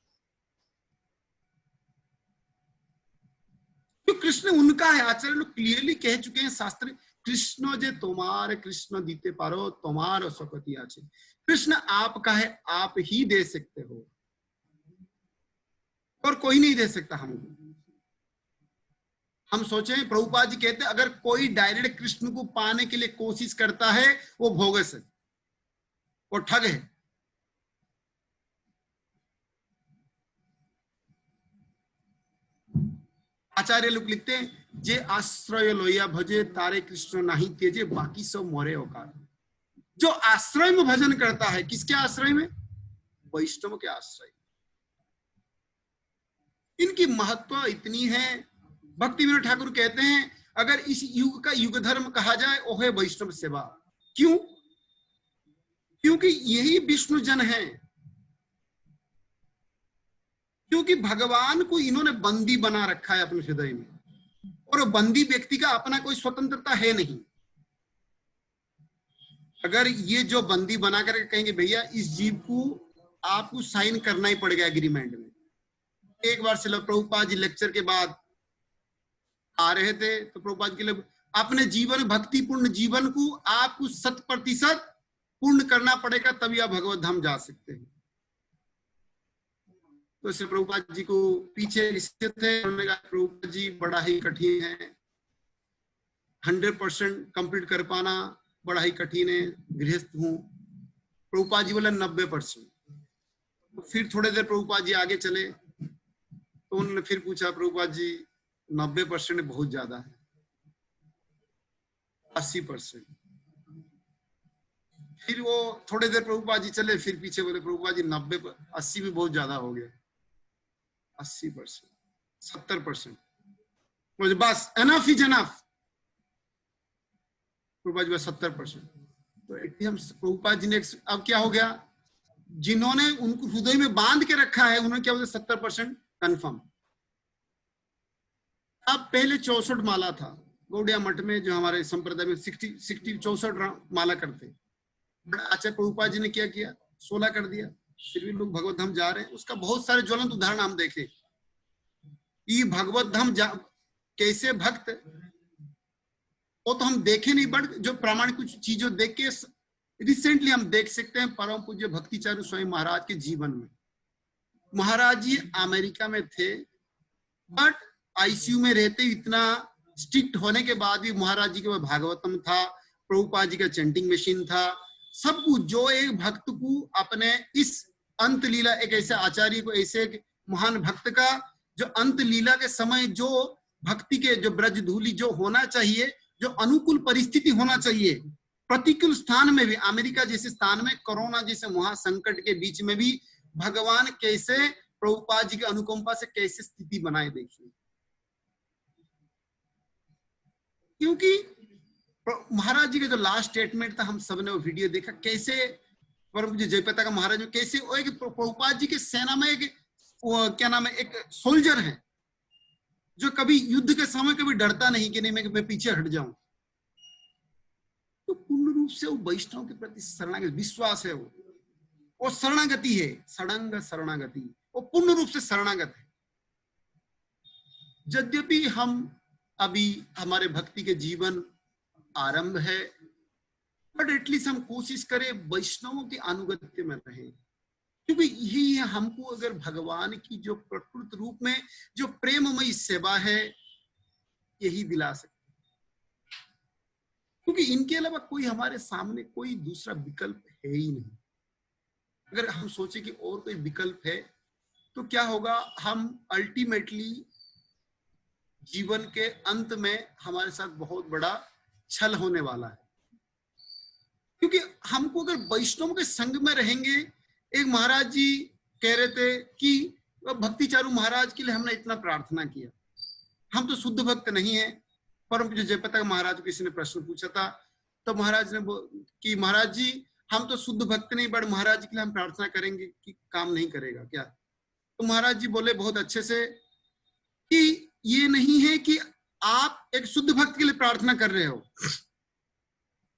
तो कृष्ण उनका है। आचार्य लोग क्लियरली कह चुके हैं शास्त्र, कृष्ण जे तुम्हारे कृष्ण दीते पारो तुम्हारो सकती आचे, कृष्ण आपका है, आप ही दे सकते हो और कोई नहीं दे सकता हमको। हम सोचे प्रभुपाद जी कहते हैं अगर कोई डायरेक्ट कृष्ण को पाने के लिए कोशिश करता है वो भोगस है, वो ठग है। आचार्य लोग लिखते हैं जे आश्रय लोया भजे तारे कृष्ण नहीं तेजे बाकी सब मोरे औकार। जो आश्रय में भजन करता है, किसके आश्रय में, वैष्णव के आश्रय। इनकी महत्व इतनी है। भक्ति विनोद ठाकुर कहते हैं अगर इस युग का युग धर्म कहा जाए वो है वैष्णव सेवा। क्यों? क्योंकि यही विष्णु जन है, क्योंकि भगवान को इन्होंने बंदी बना रखा है अपने हृदय में, और बंदी व्यक्ति का अपना कोई स्वतंत्रता है नहीं। अगर ये जो बंदी बना कर कहेंगे भैया इस जीव को आपको साइन करना ही पड़ेगा एग्रीमेंट में। एक बार श्रील प्रभुपाद जी लेक्चर के बाद आ रहे थे तो प्रभुपाद के लिए अपने जीवन, भक्तिपूर्ण जीवन को आपको 100% पूर्ण करना पड़ेगा, तभी आप भगवत धाम जा सकते हैं। तो श्री प्रभुपाद जी को पीछे रिश्ते थे, उन्होंने कहा प्रभुपाद जी बड़ा ही कठिन है, 100% कंप्लीट कर पाना बड़ा ही कठिन है, गृहस्थ हूँ। प्रभुपाद जी बोले 90%। तो फिर थोड़ी देर प्रभुपाद जी आगे चले, तो उन्होंने फिर पूछा प्रभुपाद जी 90% बहुत ज्यादा है, 80%। फिर वो थोड़ी देर प्रभुपाद जी चले, फिर पीछे बोले प्रभुपाद जी 80 भी बहुत ज्यादा हो गया, 80%, 70%। मुझे बस enough is enough. Prabhupada ji 70%। तो हम प्रभुपाद जी ने अब क्या हो गया, जिन्होंने उनको हृदय में बांध के रखा है उन्होंने क्या बोला 70% कंफर्म। अब पहले 64 माला था गौड़िया मठ में, जो हमारे संप्रदाय में 64 माला करते। आचार्य प्रभुपाद जी ने क्या किया, 16 कर दिया, फिर भी लोग भगवत धाम जा रहे हैं। उसका बहुत सारे ज्वलंत उदाहरण हम देखे। ये भगवत धाम कैसे भक्त, वो तो हम देखे नहीं, बट जो प्रामाणिक कुछ चीजों देख के रिसेंटली हम देख सकते हैं परम पूज्य भक्तिचार्य स्वामी महाराज के जीवन में। महाराज जी अमेरिका में थे, बट आईसीयू में रहते इतना स्ट्रिक्ट होने के बाद भी महाराज जी के पास भागवतम था, प्रभुपाद जी का चैंटिंग मशीन था, सब कुछ जो एक भक्त को अपने इस अंत लीला, एक ऐसे आचार्य को, ऐसे एक महान भक्त का जो अंत लीला के समय जो भक्ति के जो ब्रज धूलि जो होना चाहिए, जो अनुकूल परिस्थिति होना चाहिए, प्रतिकूल स्थान में भी, अमेरिका जैसे स्थान में, कोरोना जैसे महासंकट के बीच में भी भगवान कैसे प्रभुपाद जी के अनुकंपा से कैसे स्थिति बनाए, देखिए। क्योंकि महाराज जी का जो लास्ट स्टेटमेंट था, हम सबने वो वीडियो देखा, कैसे परम पूज्य जयप्रताप का महाराज कैसे वो एक प्रभुपाद जी के सेना में एक क्या नाम है, एक सोल्जर है जो कभी युद्ध के समय कभी डरता नहीं कि नहीं मैं पीछे हट जाऊं। तो पूर्ण रूप से वो वैष्णव के प्रति शरणागति विश्वास है, वो शरणागति है, सड़ंग शरणागति, वो पूर्ण रूप से शरणागत है। यद्यपि हम अभी हमारे भक्ति के जीवन आरंभ है, बट एटलीस्ट हम कोशिश करें वैष्णवों के अनुगत्य में रहें, क्योंकि यही है हमको अगर भगवान की जो प्रकृत रूप में जो प्रेममयी सेवा है यही दिला सकते, क्योंकि इनके अलावा कोई हमारे सामने कोई दूसरा विकल्प है ही नहीं। अगर हम सोचे कि और कोई विकल्प है तो क्या होगा, हम अल्टीमेटली जीवन के अंत में हमारे साथ बहुत बड़ा छल होने वाला है। क्योंकि हमको अगर वैष्णव के संग में रहेंगे, एक महाराज जी कह रहे थे कि भक्तिचारू महाराज के लिए हमने इतना प्रार्थना किया, हम तो शुद्ध भक्त नहीं है। परम पूज्य जयप्रताप महाराज को किसी ने प्रश्न पूछा था, तो महाराज ने कि महाराज जी हम तो शुद्ध भक्त नहीं, बट महाराज के लिए हम प्रार्थना करेंगे कि काम नहीं करेगा क्या? तो महाराज जी बोले बहुत अच्छे से कि ये नहीं है कि आप एक शुद्ध भक्त के लिए प्रार्थना कर रहे हो,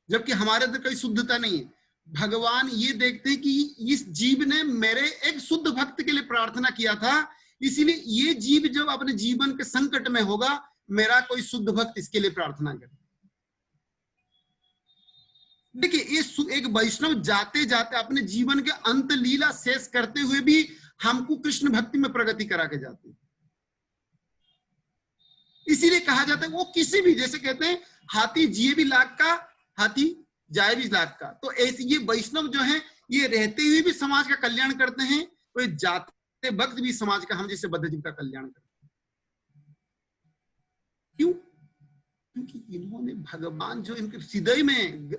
जबकि हमारे अंदर कोई शुद्धता नहीं है। भगवान ये देखते हैं कि इस जीव ने मेरे एक शुद्ध भक्त के लिए प्रार्थना किया था, इसीलिए ये जीव जब अपने जीवन के संकट में होगा, मेरा कोई शुद्ध भक्त इसके लिए प्रार्थना करे। देखिए, ये एक वैष्णव जाते जाते अपने जीवन के अंत लीला शेष करते हुए भी हमको कृष्ण भक्ति में प्रगति करा के जाते हैं। इसीलिए कहा जाता है वो किसी भी, जैसे कहते हैं हाथी जिए भी लाख का, हाथी जाए भी लाख का। तो ऐसे ये वैष्णव जो है ये रहते हुए भी समाज का कल्याण करते हैं, तो जाते वक्त भी समाज का, हम जैसे बद्धजीव का कल्याण करते हैं। क्यों? क्योंकि इन्होंने भगवान जो इनके हृदय में,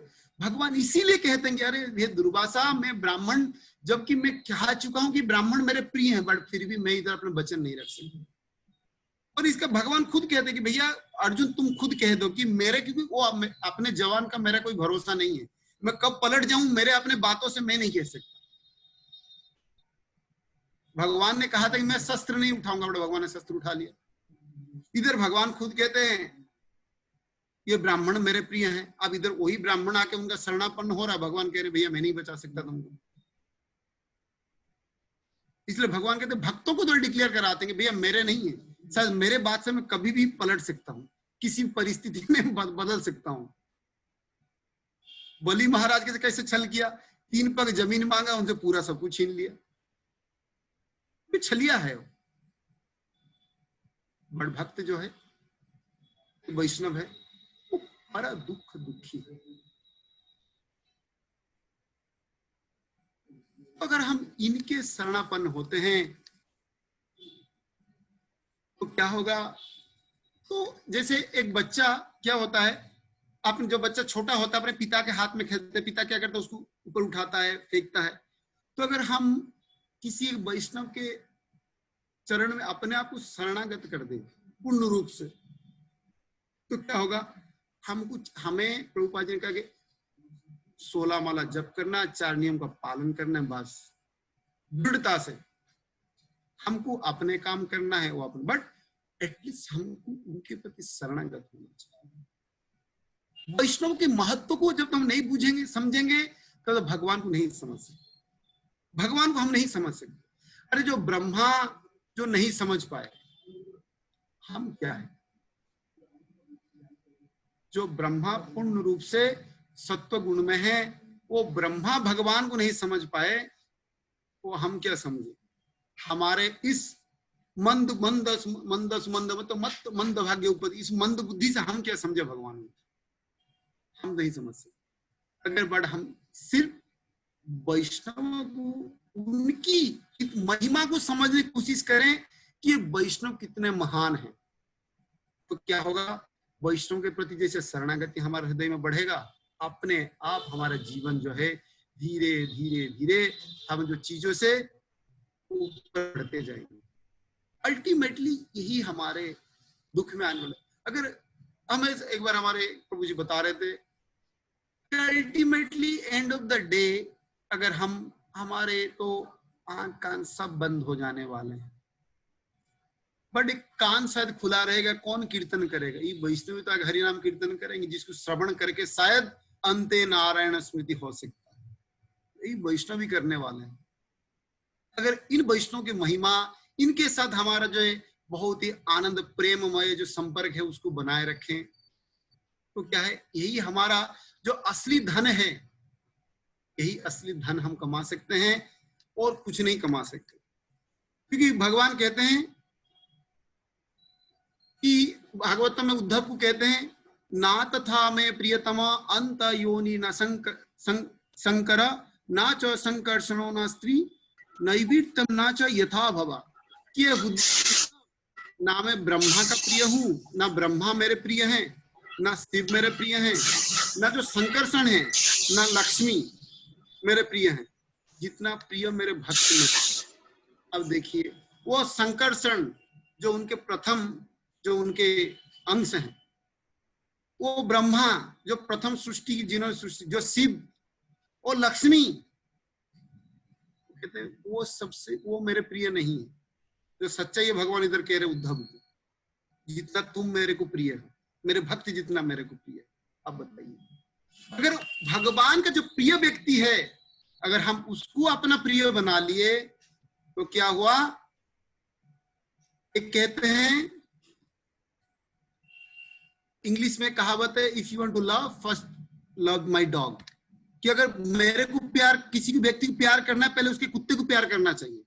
भगवान इसीलिए कहते हैं कि अरे ये दुर्वासा, मैं ब्राह्मण, जबकि मैं कह चुका हूं कि ब्राह्मण मेरे प्रिय हैं, बट फिर भी मैं इधर अपने वचन नहीं रख सकता। और इसका भगवान खुद कहते हैं कि भैया अर्जुन तुम खुद कह दो कि मेरे, क्योंकि वो अपने जवान का मेरा कोई भरोसा नहीं है, मैं कब पलट जाऊं मेरे अपने बातों से मैं नहीं कह सकता। भगवान ने कहा था कि मैं शस्त्र नहीं उठाऊंगा, बट भगवान ने शस्त्र उठा लिया। इधर भगवान खुद कहते हैं ये ब्राह्मण मेरे प्रिय हैं, अब इधर वही ब्राह्मण आके उनका शरणापन्न हो रहा, भगवान कह रहे भैया मैं नहीं बचा सकता तुमको। इसलिए भगवान कहते भक्तों को तो डिक्लेयर कराते हैं कि भैया मेरे नहीं है, शायद मेरे बात से मैं कभी भी पलट सकता हूं, किसी परिस्थिति में बदल सकता हूं। बलि महाराज के कैसे छल किया, 3 पग जमीन मांगा, उनसे पूरा सब कुछ छीन लिया। छलिया है। बड़ भक्त जो है, वैष्णव है, वो बड़ा दुखी है। अगर हम इनके शरणापन्न होते हैं तो क्या होगा? तो जैसे एक बच्चा क्या होता है, अपने जो बच्चा छोटा होता है अपने पिता के हाथ में खेलते, पिता क्या करता है उसको ऊपर उठाता है, फेंकता है। तो अगर हम किसी वैष्णव के चरण में अपने आप को शरणागत कर दें पूर्ण रूप से, तो क्या होगा? हमें प्रभुपाद जी ने कहा कि 16 माला जप करना, 4 नियम का पालन करना है, बस दृढ़ता से हमको अपने काम करना है वो अपने, बट एटलीस्ट हमको उनके प्रति शरणागत होना चाहिए। वैष्णव के महत्व को जब हम नहीं बूझेंगे समझेंगे तो भगवान को नहीं समझ सकते, भगवान को हम नहीं समझ सकते। अरे जो ब्रह्मा जो नहीं समझ पाए, हम क्या है? जो ब्रह्मा पूर्ण रूप से सत्व गुण में है, वो ब्रह्मा भगवान को नहीं समझ पाए, वो हम क्या समझे? हमारे इस मंद भाग्य ऊपर, इस मंद बुद्धि से हम क्या समझे भगवान को? हम नहीं समझ सकते। अगर बट हम सिर्फ वैष्णव को उनकी महिमा को समझने की कोशिश करें कि ये वैष्णव कितने महान हैं, तो क्या होगा? वैष्णव के प्रति जैसे शरणागति हमारे हृदय में बढ़ेगा, अपने आप हमारा जीवन जो है धीरे धीरे धीरे हम जो चीजों से ऊपर बढ़ते जाएंगे। अल्टीमेटली यही हमारे दुख में आने वाला। अगर हमें एक बार हमारे प्रभु जी बता रहे थे, ultimately end of the day अगर हमारे तो आंख कान सब बंद हो जाने वाले हैं, बट एक कान शायद खुला रहेगा। कौन कीर्तन करेगा? ये वैष्णव तो हरि नाम कीर्तन करेंगे, जिसको श्रवण करके शायद अंते नारायण स्मृति हो सकता है। ये वैष्णव ही करने वाले हैं। अगर इन वैष्णव की महिमा, इनके साथ हमारा जो है बहुत ही आनंद प्रेममय जो संपर्क है उसको बनाए रखें, तो क्या है? यही हमारा जो असली धन है, यही असली धन हम कमा सकते हैं और कुछ नहीं कमा सकते। क्योंकि भगवान कहते हैं कि भागवतम में उद्धव को कहते हैं, ना तथा में प्रियतमा अंत योनि न संकर ना च संकर्षणो न स्त्री नैवित्यम ना च यथा भवा। कि ना मैं ब्रह्मा का प्रिय हूं, ना ब्रह्मा मेरे प्रिय हैं, ना शिव मेरे प्रिय हैं, ना जो संकर्षण है, ना लक्ष्मी मेरे प्रिय हैं, जितना प्रिय मेरे भक्त में। अब देखिए वो संकर्षण जो उनके प्रथम जो उनके अंश हैं, वो ब्रह्मा जो प्रथम सृष्टि की जिन्होंने सृष्टि, जो शिव और लक्ष्मी कहते हैं वो सबसे वो मेरे प्रिय नहीं है। जो सच्चाई है भगवान इधर कह रहे उद्धव को, जितना तुम मेरे को प्रिय हो, मेरे भक्त जितना मेरे को प्रिय। अब बताइए अगर भगवान का जो प्रिय व्यक्ति है अगर हम उसको अपना प्रिय बना लिए तो क्या हुआ? एक कहते हैं इंग्लिश में कहावत है, if you want to love first love my dog. कि अगर मेरे को प्यार, किसी भी व्यक्ति को प्यार करना है, पहले उसके कुत्ते को प्यार करना चाहिए।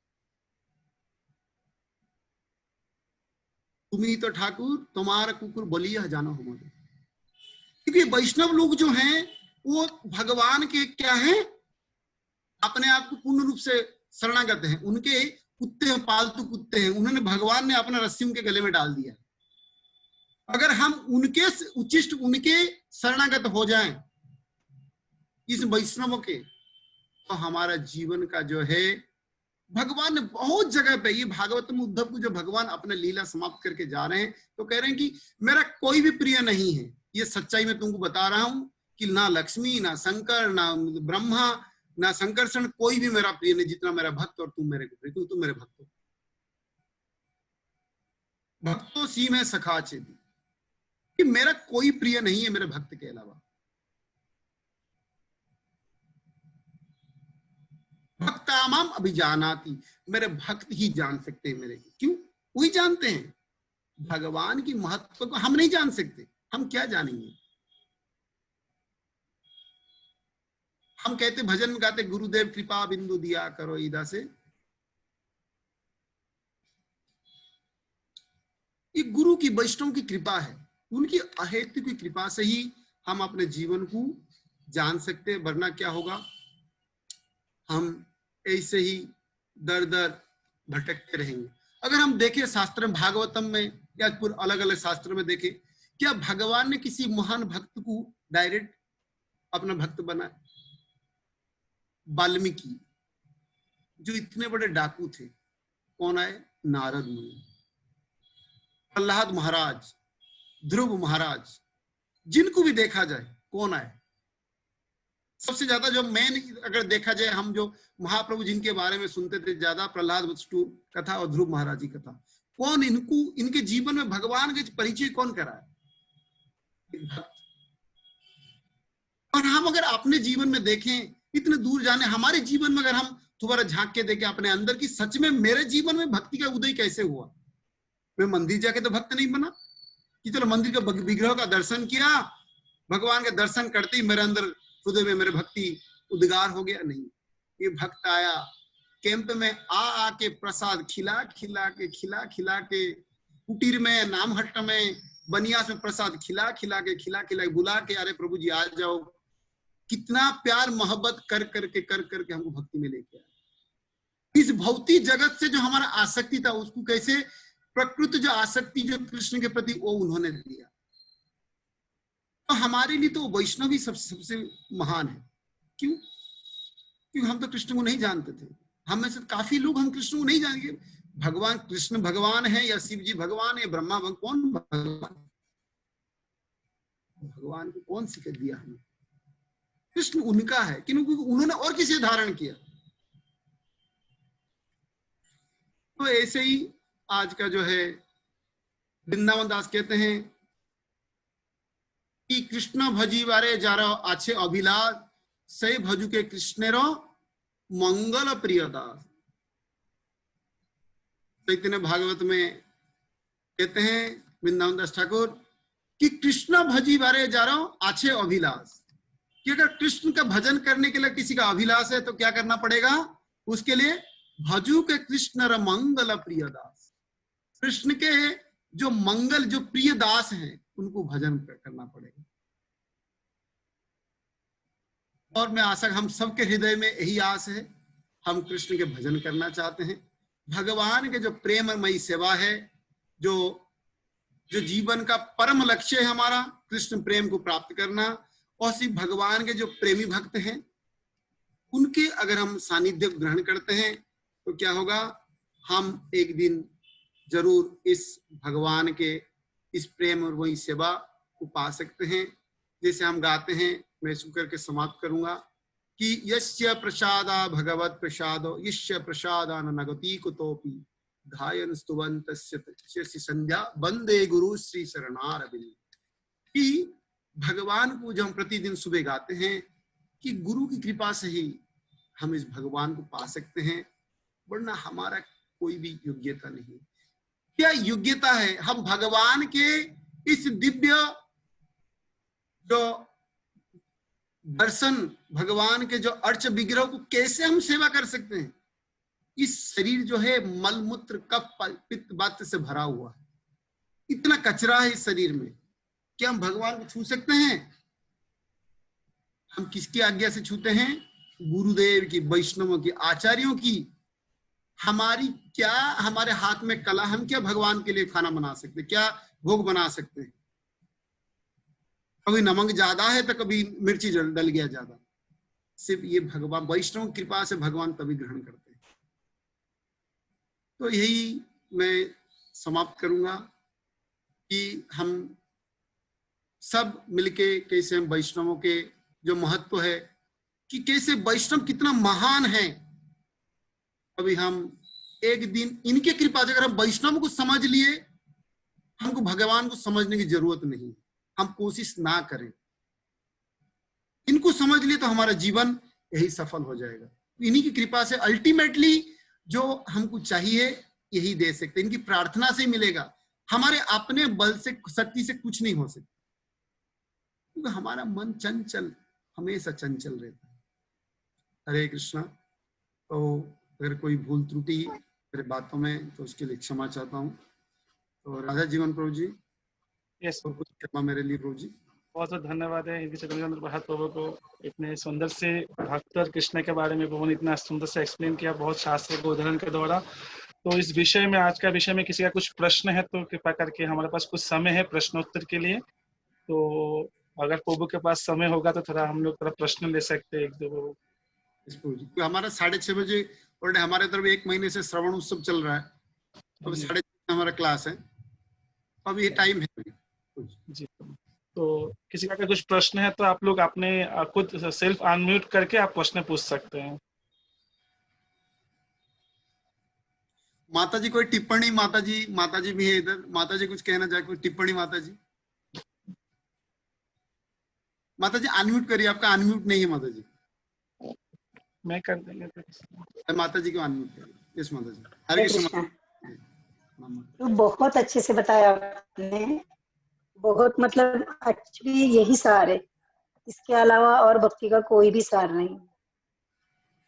तुम्ही तो ठाकुर तुम्हारा कुकुर बोलिया जानो हमारे। क्योंकि वैष्णव लोग जो हैं वो भगवान के क्या हैं? अपने आप को पूर्ण रूप से शरणागत हैं। उनके कुत्ते हैं, पालतू कुत्ते हैं, उन्होंने भगवान ने अपना रस्सी उनके गले में डाल दिया। अगर हम उनके उचिष्ट उनके शरणागत हो जाएं इस वैष्णव के, तो हमारा जीवन का जो है भगवान ने बहुत जगह पे, ये भागवत में उद्धव को जो भगवान अपने लीला समाप्त करके जा रहे हैं तो कह रहे हैं कि मेरा कोई भी प्रिय नहीं है। ये सच्चाई में तुमको बता रहा हूं कि ना लक्ष्मी, ना शंकर, ना ब्रह्मा, ना संकर्षण, कोई भी मेरा प्रिय नहीं जितना मेरा भक्त और तुम मेरे को प्रिय। तुम मेरे भक्त हो। भक्तों सी में सखा चेती, कि मेरा कोई प्रिय नहीं है मेरे भक्त के अलावा। भक्तामाम अभिजानाति, मेरे भक्त ही जान सकते हैं मेरे को। क्यों? वही जानते हैं। भगवान की महत्व को हम नहीं जान सकते, हम क्या जानेंगे? हम कहते भजन में गाते, गुरुदेव कृपा बिंदु दिया करो ईदा से, ये गुरु की, वैष्णव की कृपा है। उनकी अहेतु की कृपा से ही हम अपने जीवन को जान सकते हैं, वरना क्या होगा, हम ऐसे ही दर दर भटकते रहेंगे। अगर हम देखें शास्त्र में, भागवतम में या अलग अलग शास्त्र में देखें, क्या भगवान ने किसी महान भक्त को डायरेक्ट अपना भक्त बनाया? वाल्मीकि जो इतने बड़े डाकू थे, कौन आए? नारद मुनि। प्रहलाद महाराज, ध्रुव महाराज, जिनको भी देखा जाए कौन आए? सबसे ज्यादा जो मेन अगर देखा जाए, हम जो महाप्रभु जिनके बारे में सुनते थे ज्यादा, प्रहलाद वस्तु कथा और ध्रुव महाराज की कथा, कौन इनको, इनके जीवन में भगवान के परिचय कौन कराया? और हम अगर अपने जीवन में देखें, इतने दूर जाने, हमारे जीवन में अगर हम दोबारा झांक के देखें अपने अंदर की, सच में मेरे जीवन में भक्ति का उदय कैसे हुआ? मैं मंदिर जाके तो भक्त नहीं बना कि चलो मंदिर के विग्रह का दर्शन किया, भगवान के दर्शन करते ही मेरे अंदर हृदय में मेरे भक्ति उद्गार हो गया। नहीं, ये भक्त आया कैंप में, आके प्रसाद खिला खिला के कुटीर में, नामहट्ट में, बनियास में प्रसाद खिला के बुला के, अरे प्रभु जी आ जाओ। कितना प्यार मोहब्बत कर करके हमको भक्ति में लेके आया। इस भौतिक जगत से जो हमारा आसक्ति था, उसको कैसे प्रकृति जो आसक्ति जो कृष्ण के प्रति, वो उन्होंने दिया। तो हमारे लिए तो वैष्णव ही सबसे महान है। क्यों? क्योंकि हम तो कृष्ण को नहीं जानते थे। हम में से काफी लोग हम कृष्ण को नहीं जानेंगे। भगवान कृष्ण भगवान है या शिव जी भगवान है, ब्रह्मा भगवान, भगवान को कौन सिखा दिया हमें? कृष्ण उनका है, क्योंकि उन्होंने और किसे धारण किया। तो ऐसे ही आज का जो है, वृंदावन दास कहते हैं कि कृष्ण भजी बारे जारो आछे अभिलाष, से भजु के कृष्णेरो मंगल प्रियदास। चैतन्य भागवत में कहते हैं वृंदावन दास ठाकुर कि कृष्ण भजी बारे जारो आछे अभिलाष, कि अगर कृष्ण का भजन करने के लिए किसी का अभिलाष है तो क्या करना पड़ेगा? उसके लिए भजू के कृष्ण र मंगल प्रिय दास, कृष्ण के जो मंगल, जो प्रिय दास हैं, उनको भजन करना पड़ेगा। और मैं आशा, हम सबके हृदय में यही आस है, हम कृष्ण के भजन करना चाहते हैं। भगवान के जो प्रेममयी सेवा है, जो जीवन का परम लक्ष्य है हमारा, कृष्ण प्रेम को प्राप्त करना, और सिर्फ भगवान के जो प्रेमी भक्त हैं, उनके अगर हम सानिध्य ग्रहण करते हैं तो क्या होगा? हम एक दिन जरूर इस भगवान के इस प्रेम और वही सेवा को पा सकते हैं। जैसे हम गाते हैं, मैं इसको करके समाप्त करूंगा कि यस्य प्रसादा भगवत प्रसादो यस्य प्रसादान नगति कुतोपि गायन स्तुवन्तस्य संध्या वंदे गुरु श्री शरणारविंद। कि भगवान को जब हम प्रतिदिन सुबह गाते हैं कि गुरु की कृपा से ही हम इस भगवान को पा सकते हैं, वरना हमारा कोई भी योग्यता नहीं। क्या योग्यता है? हम भगवान के इस दिव्य जो दर्शन, भगवान के जो अर्च विग्रह को कैसे हम सेवा कर सकते हैं? इस शरीर जो है मलमूत्र कफ पित्त वात से भरा हुआ है, इतना कचरा है इस शरीर में। क्या हम भगवान को छू सकते हैं? हम किसकी आज्ञा से छूते हैं? गुरुदेव की, वैष्णवों की, आचार्यों की। हमारी क्या, हमारे हाथ में कला, हम क्या भगवान के लिए खाना बना सकते, क्या भोग बना सकते हैं? कभी नमक ज्यादा है तो कभी मिर्ची डल गया ज्यादा। सिर्फ ये भगवान, वैष्णव कृपा से भगवान तभी ग्रहण करते हैं। तो यही मैं समाप्त करूंगा कि हम सब मिलके कैसे हम वैष्णवों के जो महत्व है, कि कैसे वैष्णव कितना महान है। अभी हम एक दिन इनके कृपा से अगर हम वैष्णव को समझ लिए, हमको भगवान को समझने की जरूरत नहीं, हम कोशिश ना करें, इनको समझ लिए तो हमारा जीवन यही सफल हो जाएगा। इन्हीं की कृपा से अल्टीमेटली जो हमको चाहिए यही दे सकते, इनकी प्रार्थना से ही मिलेगा। हमारे अपने बल से, शक्ति से कुछ नहीं हो सकता, क्योंकि हमारा मन चंचल, हमेशा चंचल रहता है। हरे कृष्णा। तो अगर कोई भूल त्रुटि मेरे बातों में तो उसके लिए क्षमा चाहता हूँ। तो राधा जीवन प्रभु जी, यस, और कुछ कृपा मेरे लिए प्रभु जी। बहुत बहुत धन्यवाद है इनके चैतन्य चंद्र प्रसाद प्रभु को, इतने सुंदर से भक्त और कृष्ण के बारे में प्रभु ने इतना सुंदर से एक्सप्लेन किया बहुत शास्त्र के उदाहरण के द्वारा। तो इस विषय में, आज का विषय में किसी का कुछ प्रश्न है तो कृपा करके, हमारे पास कुछ समय है प्रश्नोत्तर के लिए, तो अगर प्रभु के पास समय होगा तो थोड़ा हम लोग थोड़ा प्रश्न ले सकते हैं एक दो। इस प्रभु जी, हमारा 6:30 बजे और हमारे तरफ 1 महीने से श्रवण उत्सव चल रहा है, तो 6:30 हमारा क्लास है, तो अब ये टाइम है प्रभु जी। जी, तो किसी का कुछ प्रश्न है तो आप लोग अपने खुद सेल्फ अनम्यूट करके आप प्रश्न पूछ सकते हैं। माता जी कोई टिप्पणी? माता जी भी है इधर, माता जी कुछ कहना चाहे, कोई टिप्पणी? माता जी अनम्यूट करिए, आपका अनम्यूट नहीं है माता जी, मैं कर देंगे तो। माता जी को अनम्यूट करिए। यस माता जी, हरे कृष्ण। तो बहुत अच्छे से बताया आपने, बहुत मतलब एक्चुअली यही सार है, इसके अलावा और भक्ति का कोई भी सार नहीं।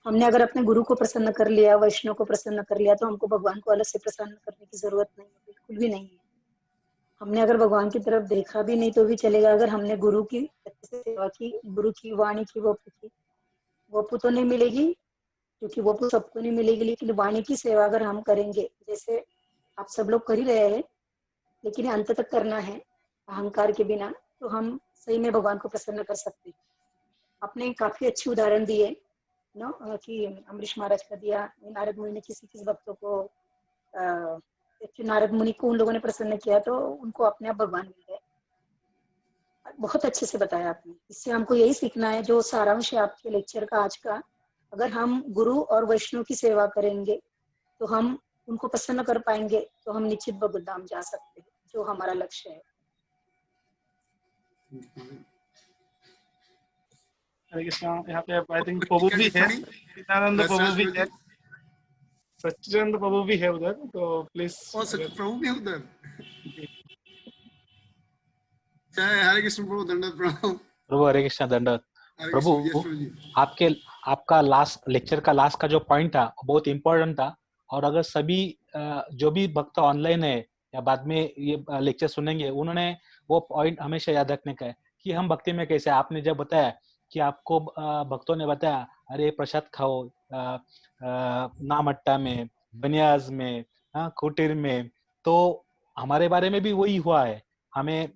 हमने अगर अपने गुरु को प्रसन्न कर लिया, वैष्णव को प्रसन्न कर लिया, तो हमको भगवान को अलग से प्रसन्न करने की जरूरत नहीं है, बिल्कुल भी नहीं है। हमने अगर भगवान की तरफ देखा भी नहीं तो भी चलेगा, अगर हमने गुरु की अच्छे से सेवा की, गुरु की वाणी की वपु की, वपु तो नहीं मिलेगी क्योंकि वपु सबको नहीं मिलेगी, लेकिन वाणी की सेवा अगर हम करेंगे, जैसे आप सब लोग कर ही रहे हैं, लेकिन अंत तक करना है अहंकार के बिना, तो हम सही में भगवान को प्रसन्न कर सकते हैं। आपने काफी अच्छी उदाहरण दिए नो, कि अमरीश महाराज का दिया, नारद मुनि ने किसी भक्तों को, नारद मुनि को उन लोगों ने प्रसन्न किया तो उनको अपने आप भगवान मिल गए। बहुत अच्छे से बताया आपने। इससे हमको यही सीखना है, जो सारांश है आपके लेक्चर का आज का, अगर हम गुरु और वैष्णव की सेवा करेंगे तो हम उनको प्रसन्न कर पाएंगे, तो हम निश्चित भगवत धाम जा सकते हैं, जो हमारा लक्ष्य है। हरे कृष्णा। यहाँ पे आई थिंक प्रभु भी है, सच्चिदानंद प्रभु भी है, सच्चिदानंद प्रभु भी है उधर, तो प्लीज। प्रभु भी उधर। जय हरे कृष्ण प्रभु, दंडवत प्रणाम प्रभु। हरे कृष्णा, दंडवत प्रभु। आपका लास्ट लेक्चर का लास्ट का जो पॉइंट था बहुत इम्पोर्टेंट था, और अगर सभी जो भी भक्त ऑनलाइन है या बाद में ये लेक्चर सुनेंगे, उन्होंने वो पॉइंट हमेशा याद रखने का है कि हम भक्ति में कैसे। आपने जब बताया कि आपको भक्तों ने बताया, अरे प्रसाद खाओ नामट्टा में, बनियाज में, कुटीर में, तो हमारे बारे में भी वही हुआ है। हमें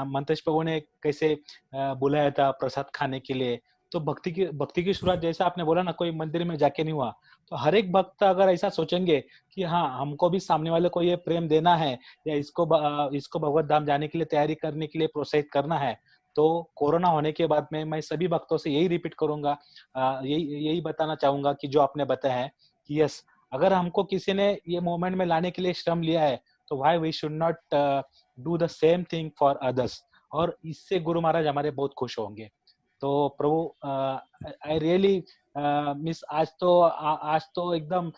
मंतेश प्रभु ने कैसे बुलाया था प्रसाद खाने के लिए। तो भक्ति की शुरुआत, जैसा आपने बोला ना, कोई मंदिर में जाके नहीं हुआ। तो हर एक भक्त अगर ऐसा सोचेंगे कि हाँ, हमको भी सामने वाले को ये प्रेम देना है या इसको भगवत धाम जाने के लिए तैयारी करने के लिए प्रोत्साहित करना है, तो कोरोना होने के बाद में मैं सभी भक्तों से यही रिपीट करूंगा, यही बताना चाहूंगा कि जो आपने बताया है कि यस, अगर हमको किसी ने ये मोमेंट में लाने के लिए श्रम लिया है, तो why we should not do the same thing for others. और इससे गुरु महाराज हमारे बहुत खुश होंगे। तो प्रभु, आई रियली मिस, आज तो एकदम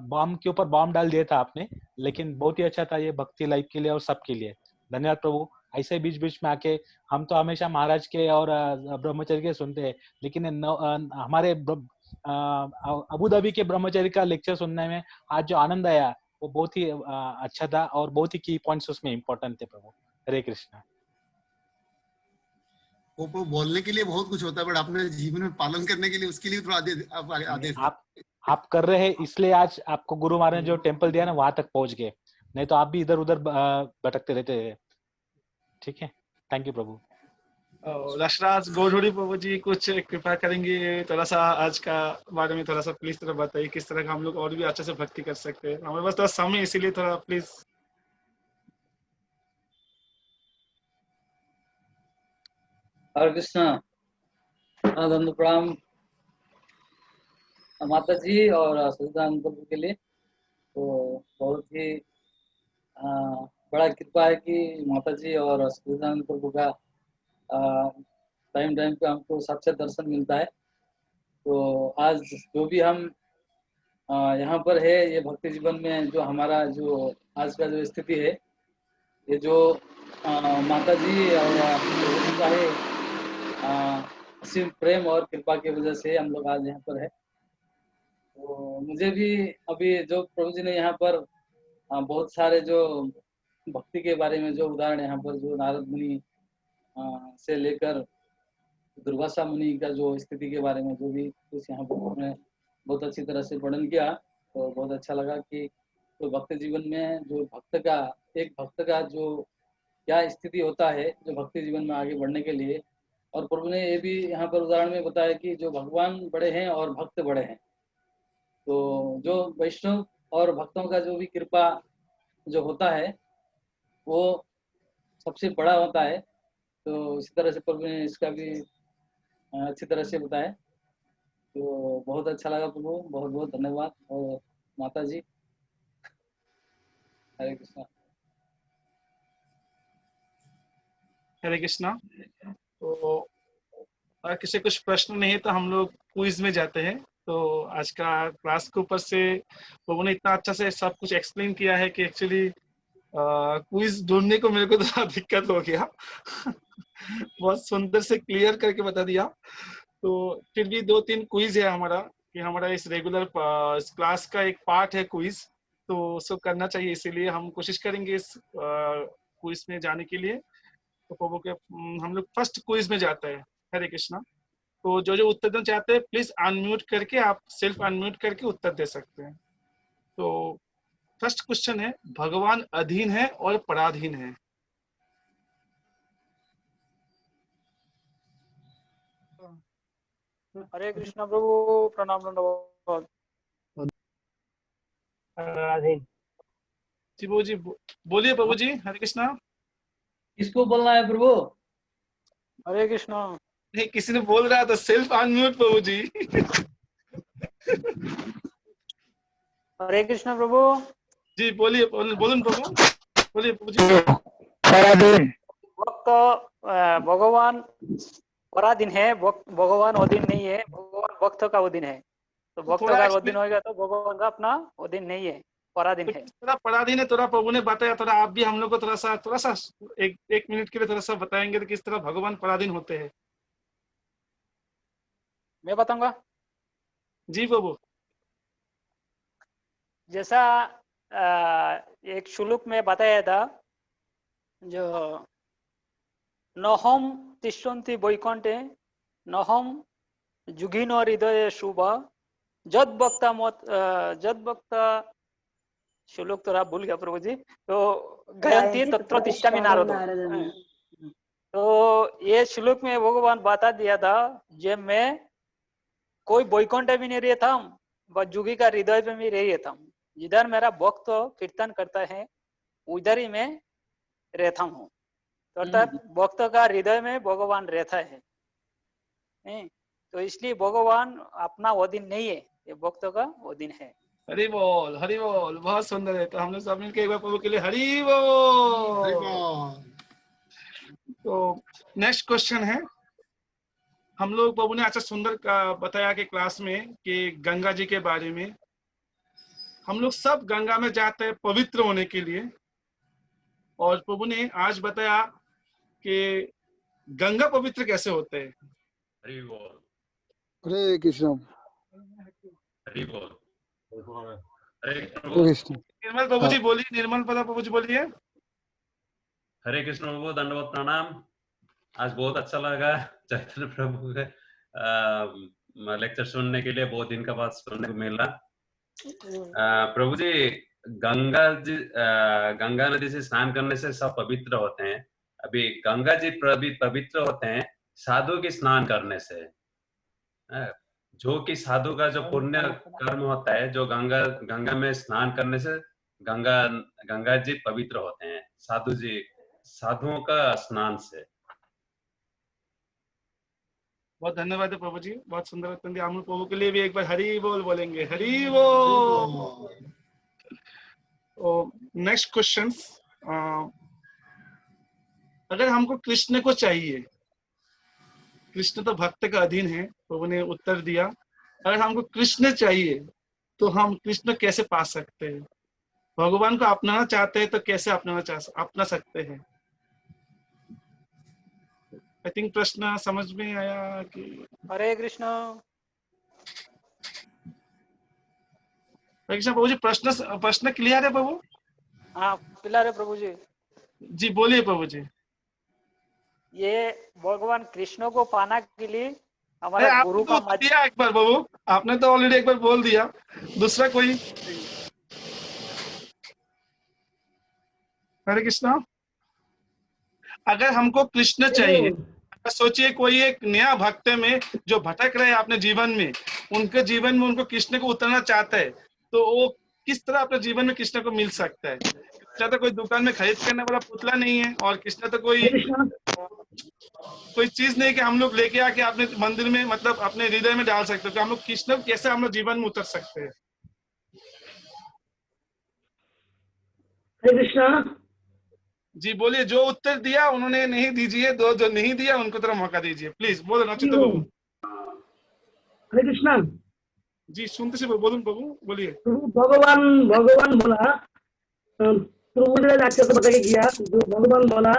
बॉम्ब के ऊपर बॉम्ब डाल दिया था आपने, लेकिन बहुत ही अच्छा था ये भक्ति लाइफ के लिए और सबके लिए। धन्यवाद प्रभु। ऐसे बीच बीच में आके, हम तो हमेशा महाराज के और ब्रह्मचर्य के सुनते हैं, लेकिन हमारे अबू धाबी के ब्रह्मचर्य का लेक्चर सुनने में आज जो आनंद आया वो बहुत ही अच्छा था, और बहुत ही की पॉइंट्स उसमें इम्पोर्टेंट थे प्रभु। हरे कृष्णा। वो बोलने के लिए बहुत कुछ होता है, बट अपने जीवन में पालन करने के लिए उसके लिए थोड़ा आदेश आप कर रहे हैं, इसलिए आज आपको गुरु महाराज ने जो टेम्पल दिया ना, वहां तक पहुंच गए, नहीं तो आप भी इधर उधर भटकते रहते थे। ठीक है, थैंक यू प्रभु। रशराज गौरहरी प्रभु जी कुछ कृपा करेंगे, थोड़ा सा आज का बारे में थोड़ा सा प्लीज थोड़ा बताइए, किस तरह का हम लोग और भी अच्छे से भक्ति कर सकते हैं। हमारे पास थोड़ा समय, इसीलिए थोड़ा प्लीज। हरे कृष्णा, दंड प्रणाम माता जी और सच्चिदानंद प्रभु के लिए। तो बहुत ही बड़ा कृपा है कि माता जी और सच्चिदानंद प्रभु का टाइम पे हमको साक्षात दर्शन मिलता है। तो आज जो भी हम यहाँ पर है, ये भक्ति जीवन में जो हमारा जो आज का जो स्थिति है, ये जो माता जी और प्रभु का है असीम प्रेम और कृपा की वजह से हम लोग आज यहाँ पर है। तो मुझे भी अभी जो प्रभु जी ने यहाँ पर बहुत सारे जो भक्ति के बारे में जो उदाहरण यहाँ पर जो नारद मुनि से लेकर दुर्वासा मुनि का जो स्थिति के बारे में जो भी कुछ यहाँ पर उन्होंने बहुत अच्छी तरह से वर्णन किया, तो बहुत अच्छा लगा कि तो भक्त जीवन में जो एक भक्त का जो क्या स्थिति होता है जो भक्ति जीवन में आगे बढ़ने के लिए। और प्रभु ने ये भी यहाँ पर उदाहरण में बताया कि जो भगवान बड़े हैं और भक्त बड़े हैं, तो जो वैष्णव और भक्तों का जो भी कृपा जो होता है वो सबसे बड़ा होता है। तो इसी तरह से प्रभु ने इसका भी अच्छी तरह से बताया, तो बहुत अच्छा लगा प्रभु, बहुत बहुत धन्यवाद। और माता जी, हरे कृष्णा। हरे कृष्णा। तो अगर किसी कुछ प्रश्न नहीं है तो हम लोग क्विज में जाते हैं। तो आज का क्लास के ऊपर से लोगों ने इतना अच्छा से सब कुछ एक्सप्लेन किया है कि एक्चुअली क्विज ढूंढने को मेरे को थोड़ा दिक्कत हो गया बहुत सुंदर से क्लियर करके बता दिया। तो फिर भी 2-3 क्विज है हमारा, कि हमारा इस रेगुलर क्लास का एक पार्ट है क्विज, तो उसको करना चाहिए, इसीलिए हम कोशिश करेंगे इस क्विज में जाने के लिए। तो प्रभु के हम लोग फर्स्ट क्विज में जाते हैं। हरे कृष्णा। तो जो उत्तर देना चाहते हैं प्लीज अनम्यूट करके, आप सेल्फ अनम्यूट करके उत्तर दे सकते हैं। तो फर्स्ट क्वेश्चन है, भगवान अधीन है और पराधीन है? हरे कृष्णा प्रभु, प्रणाम दंडवत। जी प्रभु जी, बोलिए प्रभु जी। हरे कृष्णा। किसको बोलना है प्रभु? हरे कृष्णा। नहीं, किसी ने बोल रहा था सेल्फ अनम्यूट प्रभु जी हरे कृष्णा प्रभु जी, बोलिए बोलन प्रभु, बोलिए प्रभु जी। वक्त भगवान पराधीन है, भगवान अधीन नहीं है, भगवान भक्त का अधीन है। तो भक्त का अधीन होगा तो भगवान का अपना अधीन नहीं है, पराधीन है। थोड़ा पराधीन है, थोड़ा प्रभु ने बताया, थोड़ा आप भी हम लोग को थोड़ा सा एक मिनट के लिए थोड़ा सा बताएंगे तो किस तरह भगवान पराधीन होते हैं? मैं बताऊंगा जी प्रभु। जैसा एक श्लोक में बताया था, जो नहम तिष्ठन्ति वैकुंठे नहम जुगिनो हृदय शुभ जद वक्ता श्लोक थोड़ा भूल गया प्रभु जी। तो गयंती तत्र तिष्ठामि नारद। तो ये श्लोक में भगवान बता दिया था, जब मैं कोई वैकुंठ भी नहीं रहता हूँ, बस जुगी का हृदय पे भी नहीं रहता हूँ। जिधर मेरा भक्त कीर्तन करता है उधर ही मैं रहता हूँ। तो अर्थात भक्त का हृदय में भगवान रहता है। तो इसलिए भगवान अपना अधीन नहीं है, ये भक्त का अधीन है। हरि बोल, हरि बोल, बहुत सुंदर है। तो हम लोग सब मिलकर एक बार प्रभु के लिए हरि बोल। हरि बोल। तो नेक्स्ट क्वेश्चन है, हम लोग प्रभु ने अच्छा सुंदर का बताया कि क्लास में कि गंगा जी के बारे में, हम लोग सब गंगा में जाते हैं पवित्र होने के लिए। और प्रभु ने आज बताया कि गंगा पवित्र कैसे होते हैं। हरि बोल, हरे कृष्ण। हरि बोल, हरे कृष्ण। निर्मल प्रभु जी बोलिए, निर्मल प्रभु जी बोलिए। हरे कृष्ण प्रभु, दंडवत प्रणाम। आज बहुत अच्छा लगा चैतन्य प्रभु के लेक्चर सुनने के लिए, बहुत दिन का बाद सुनने को मिला। प्रभु जी, गंगा नदी से स्नान करने से सब पवित्र होते हैं। अभी गंगा जी पवित्र होते हैं साधु के स्नान करने से। जो कि साधु का जो पुण्य कर्म होता है, जो गंगा में स्नान करने से गंगा जी पवित्र होते हैं साधुओं का स्नान से। बहुत धन्यवाद है प्रभु जी, बहुत सुंदर उत्तर दिया। हम प्रभु के लिए भी एक बार हरि बोल बोलेंगे, हरि बोल। नेक्स्ट क्वेश्चन, अगर हमको कृष्ण को चाहिए, कृष्ण तो भक्त का अधीन है, प्रभु ने उत्तर दिया। अगर हमको कृष्ण चाहिए तो हम कृष्ण कैसे पा सकते हैं? भगवान को अपनाना चाहते हैं तो कैसे अपना सकते हैं? आई थिंक प्रश्न समझ में आया कि? हरे कृष्ण। प्रभु जी, प्रश्न क्लियर है प्रभु? हाँ क्लियर है प्रभु जी। जी बोलिए प्रभु जी। ये भगवान कृष्ण को पाना के लिए अरे हमारा आपने गुरु तो का उत्तर दिया एक बार प्रभु, आपने तो ऑलरेडी एक बार बोल दिया, दूसरा कोई? हरे कृष्णा। अगर हमको कृष्ण चाहिए, अगर सोचिए कोई एक नया भक्त में जो भटक रहे हैं अपने जीवन में, उनके जीवन में उनको कृष्ण को उतरना चाहता है, तो वो किस तरह अपने जीवन में कृष्ण को मिल सकता है? कृष्ण तो कोई दुकान में खरीद करने वाला पुतला नहीं है, और कृष्ण तो कोई चीज नहीं कि हम लोग लेके आके अपने मंदिर में, मतलब अपने हृदय में डाल सकते हो। तो हम लोग कृष्ण को कैसे हम लोग जीवन में उतर सकते हैं? हरे कृष्णा। जी बोलिए, जो उत्तर दिया उन्होंने नहीं दीजिए, दो जो नहीं दिया उनको तरह मौका दीजिए प्लीज, बोलो नचित बाबू। हरे कृष्णा। जी सुनते से बोलूं बाबू, बोलिए। भगवान भगवान बोला, प्रभु ने आचार्य से बताया किया, जो भगवान बोला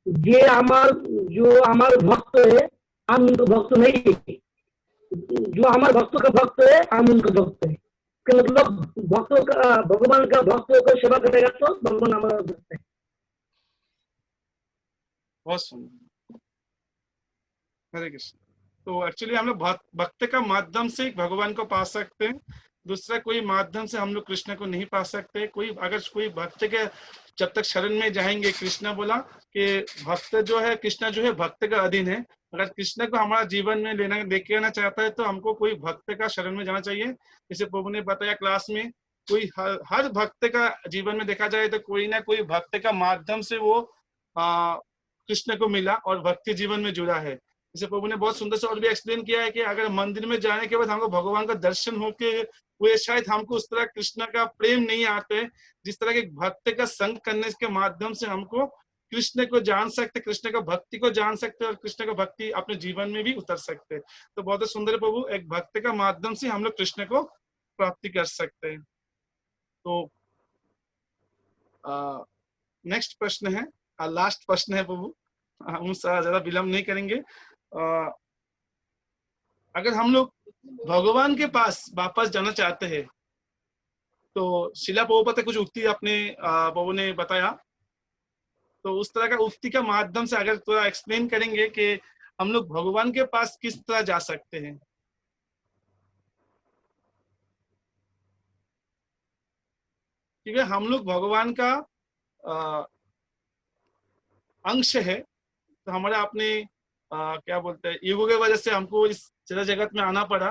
जे जो हमारे भक्त है हम उनको भक्त नहीं है, जो हमारे भक्तों का भक्त है हम उनको भक्त है। इसका मतलब भक्तों का, भगवान का भक्तों का सेवा करेगा तो भगवान हमारा भक्त है। बहुत सुंदर, हरे कृष्ण। तो एक्चुअली हम लोग भक्त का माध्यम से भगवान को पा सकते हैं, दूसरा कोई माध्यम से हम लोग कृष्ण को नहीं पा सकते। कोई अगर कोई भक्त के जब तक शरण में जाएंगे, कृष्ण बोला कि भक्त जो है, कृष्ण जो है भक्त का अधीन है। अगर कृष्ण को हमारा जीवन में लेके आना चाहता है तो हमको कोई भक्त का शरण में जाना चाहिए। जैसे प्रभु ने बताया क्लास में, कोई हर भक्त का जीवन में देखा जाए तो कोई ना कोई भक्त का माध्यम से वो कृष्ण को मिला और भक्ति जीवन में जुड़ा है। जैसे प्रभु ने बहुत सुंदर से और भी एक्सप्लेन किया है कि अगर मंदिर में जाने के बाद हमको भगवान का दर्शन होके हुए शायद हमको उस तरह कृष्ण का प्रेम नहीं आता है, जिस तरह के भक्त का संग करने के माध्यम से हमको कृष्ण को जान सकते, कृष्ण का भक्ति को जान सकते और कृष्ण का भक्ति अपने जीवन में भी उतर सकते। तो बहुत सुंदर प्रभु, एक भक्त का माध्यम से हम लोग कृष्ण को प्राप्ति कर सकते हैं। तो नेक्स्ट प्रश्न है, लास्ट प्रश्न है प्रभु, हम ज्यादा विलंब नहीं करेंगे। अगर हम लोग भगवान के पास वापस जाना चाहते हैं तो शिला प्रभुपाद ने कुछ उक्ति अपने प्रभु ने बताया, तो उस तरह का उक्ति का माध्यम से अगर थोड़ा एक्सप्लेन करेंगे कि हम लोग भगवान के पास किस तरह जा सकते हैं। क्योंकि हम लोग भगवान का अंश है, तो हमारे अपने क्या बोलते हैं ईगो के वजह से हमको इस जगत में आना पड़ा।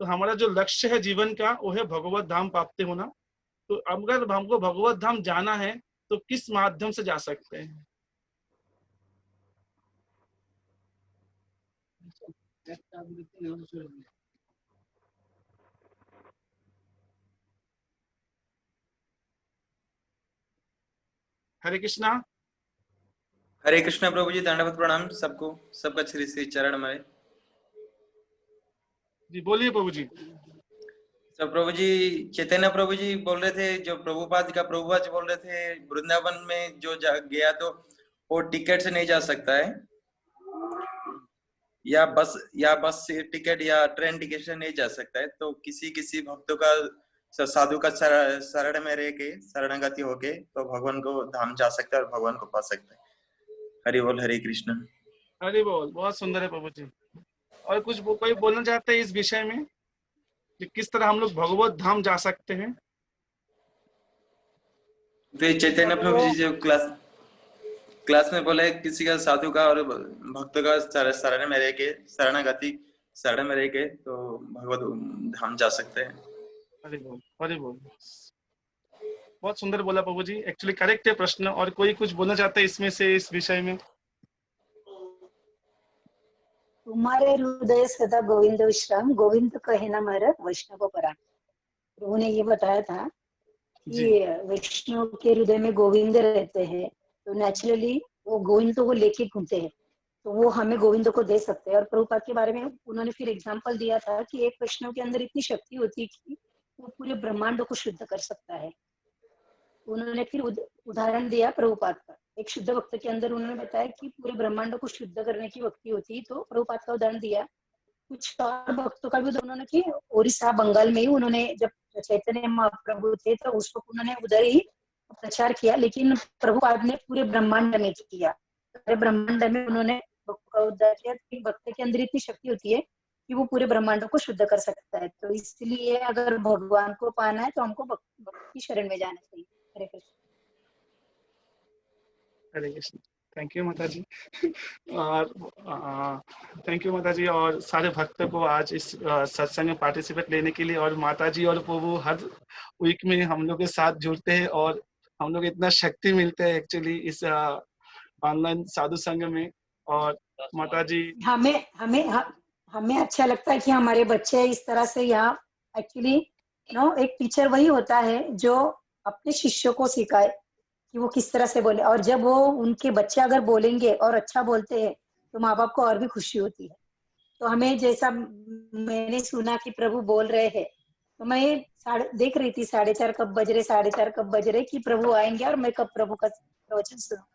तो हमारा जो लक्ष्य है जीवन का वो है भगवत धाम प्राप्ति होना। तो अगर हमको भगवत धाम जाना है तो किस माध्यम से जा सकते हैं? हरे कृष्णा। हरे कृष्णा प्रभु जी, दंडवत प्रणाम सबको, सबका श्री श्री चरण में। जी बोलिए प्रभु जी। तो प्रभु जी चैतन्य प्रभु जी बोल रहे थे, जो प्रभुपाद का प्रभुपाद जी बोल रहे थे वृंदावन में जो गया तो वो टिकट से नहीं जा सकता है, या बस से टिकट या ट्रेन टिकट से नहीं जा सकता है। तो किसी भक्तों का साधु का शरण में रह के शरणागति होके तो भगवान को धाम जा सकता है और भगवान को पा सकता है। हरि बोल, हरे कृष्ण। हरि बोल, बहुत सुंदर है प्रभु जी। और कुछ कोई बोलना चाहते हैं इस विषय में कि किस तरह हम लोग भगवत धाम जा सकते हैं? फिर चैतन्य प्रभु जी जो क्लास में बोले किसी का साधु का और भक्त का शरण में रह के शरणागति शरण में रह के तो भगवत धाम जा सकते हैं। हरि बोल, हरि बोल। बहुत सुंदर बोला प्रभु जी, एक्चुअली करेक्ट है प्रश्न। और कोई कुछ बोलना चाहता है इसमें से, इस विषय में? तुम्हारे हृदय सदा गोविंद विश्राम, गोविंद कहे न मर वैष्णव पराण। प्रभु ने ये बताया था कि वैष्णव के हृदय में गोविंद रहते हैं, तो नेचुरली वो गोविंद को लेके घूमते हैं, तो वो हमें गोविंद को दे सकते हैं। और प्रभुपाद के बारे में उन्होंने फिर एग्जांपल दिया था कि एक वैष्णव के अंदर इतनी शक्ति होती है कि वो पूरे ब्रह्मांड को शुद्ध कर सकता है। उन्होंने फिर उदाहरण दिया प्रभुपाद का, एक शुद्ध भक्त के अंदर उन्होंने बताया कि पूरे ब्रह्मांड को शुद्ध करने की भक्ति होती है, तो प्रभुपाद का उदाहरण दिया। कुछ और भक्तों का भी उन्होंने कि उड़ीसा बंगाल में ही उन्होंने जब चैतन्य महाप्रभु थे तो उस वक्त उन्होंने उधर ही प्रचार किया, लेकिन प्रभुपाद ने पूरे ब्रह्मांड में किया। पूरे ब्रह्मांड में उन्होंने भक्त का उद्धार किया। कि भक्त के अंदर इतनी शक्ति होती है कि वो पूरे ब्रह्मांड को शुद्ध कर सकता है। तो इसलिए अगर भगवान को पाना है तो हमको भक्त की शरण में जाना चाहिए। हरे कृष्ण। हरे कृष्ण। थैंक यू माता जी। और थैंक यू माता जी और सारे भक्तों को आज इस सत्संग में पार्टिसिपेट लेने के लिए। और माता जी और प्रभु हर वीक में हम लोग के साथ जुड़ते हैं और हम लोग इतना शक्ति मिलते हैं एक्चुअली इस ऑनलाइन साधु संघ में। और माता जी हमें अच्छा लगता है कि हमारे बच्चे इस तरह से यहाँ एक्चुअली एक टीचर वही होता है जो अपने शिष्यों को सिखाए कि वो किस तरह से बोले। और जब वो उनके बच्चे अगर बोलेंगे और अच्छा बोलते हैं तो माँ बाप को और भी खुशी होती है। तो हमें जैसा मैंने सुना कि प्रभु बोल रहे हैं तो मैं देख रही थी 4:30 कब बज रहे, 4:30 कब बज रहे कि प्रभु आएंगे और मैं कब प्रभु का प्रवचन सुनूंगी।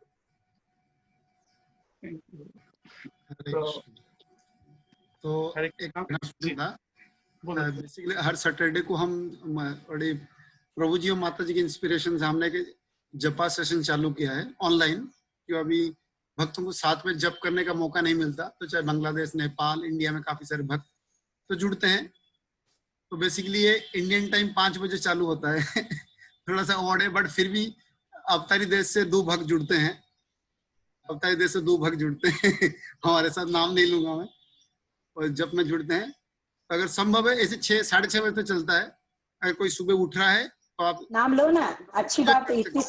तो बेसिकली हर सैटरडे को हम बड़े प्रभु जी और माता जी के इंस्पिरेशन से हमने एक जपा सेशन चालू किया है ऑनलाइन, क्यों अभी भक्तों को साथ में जप करने का मौका नहीं मिलता। तो चाहे बांग्लादेश, नेपाल, इंडिया में काफी सारे भक्त तो जुड़ते हैं। तो बेसिकली ये इंडियन टाइम 5 बजे चालू होता है थोड़ा सा ऑड है, बट फिर भी अवतारी देश से 2 भक्त जुड़ते हैं। अवतारी देश से 2 भक्त जुड़ते हैं हमारे साथ, नाम नहीं लूंगा मैं, और जब में जुड़ते हैं। तो अगर संभव है ऐसे 6 साढ़े 6 बजे तक चलता है। अगर कोई सुबह उठ रहा है तो आप नाम लो ना, अच्छी बात है। इतनी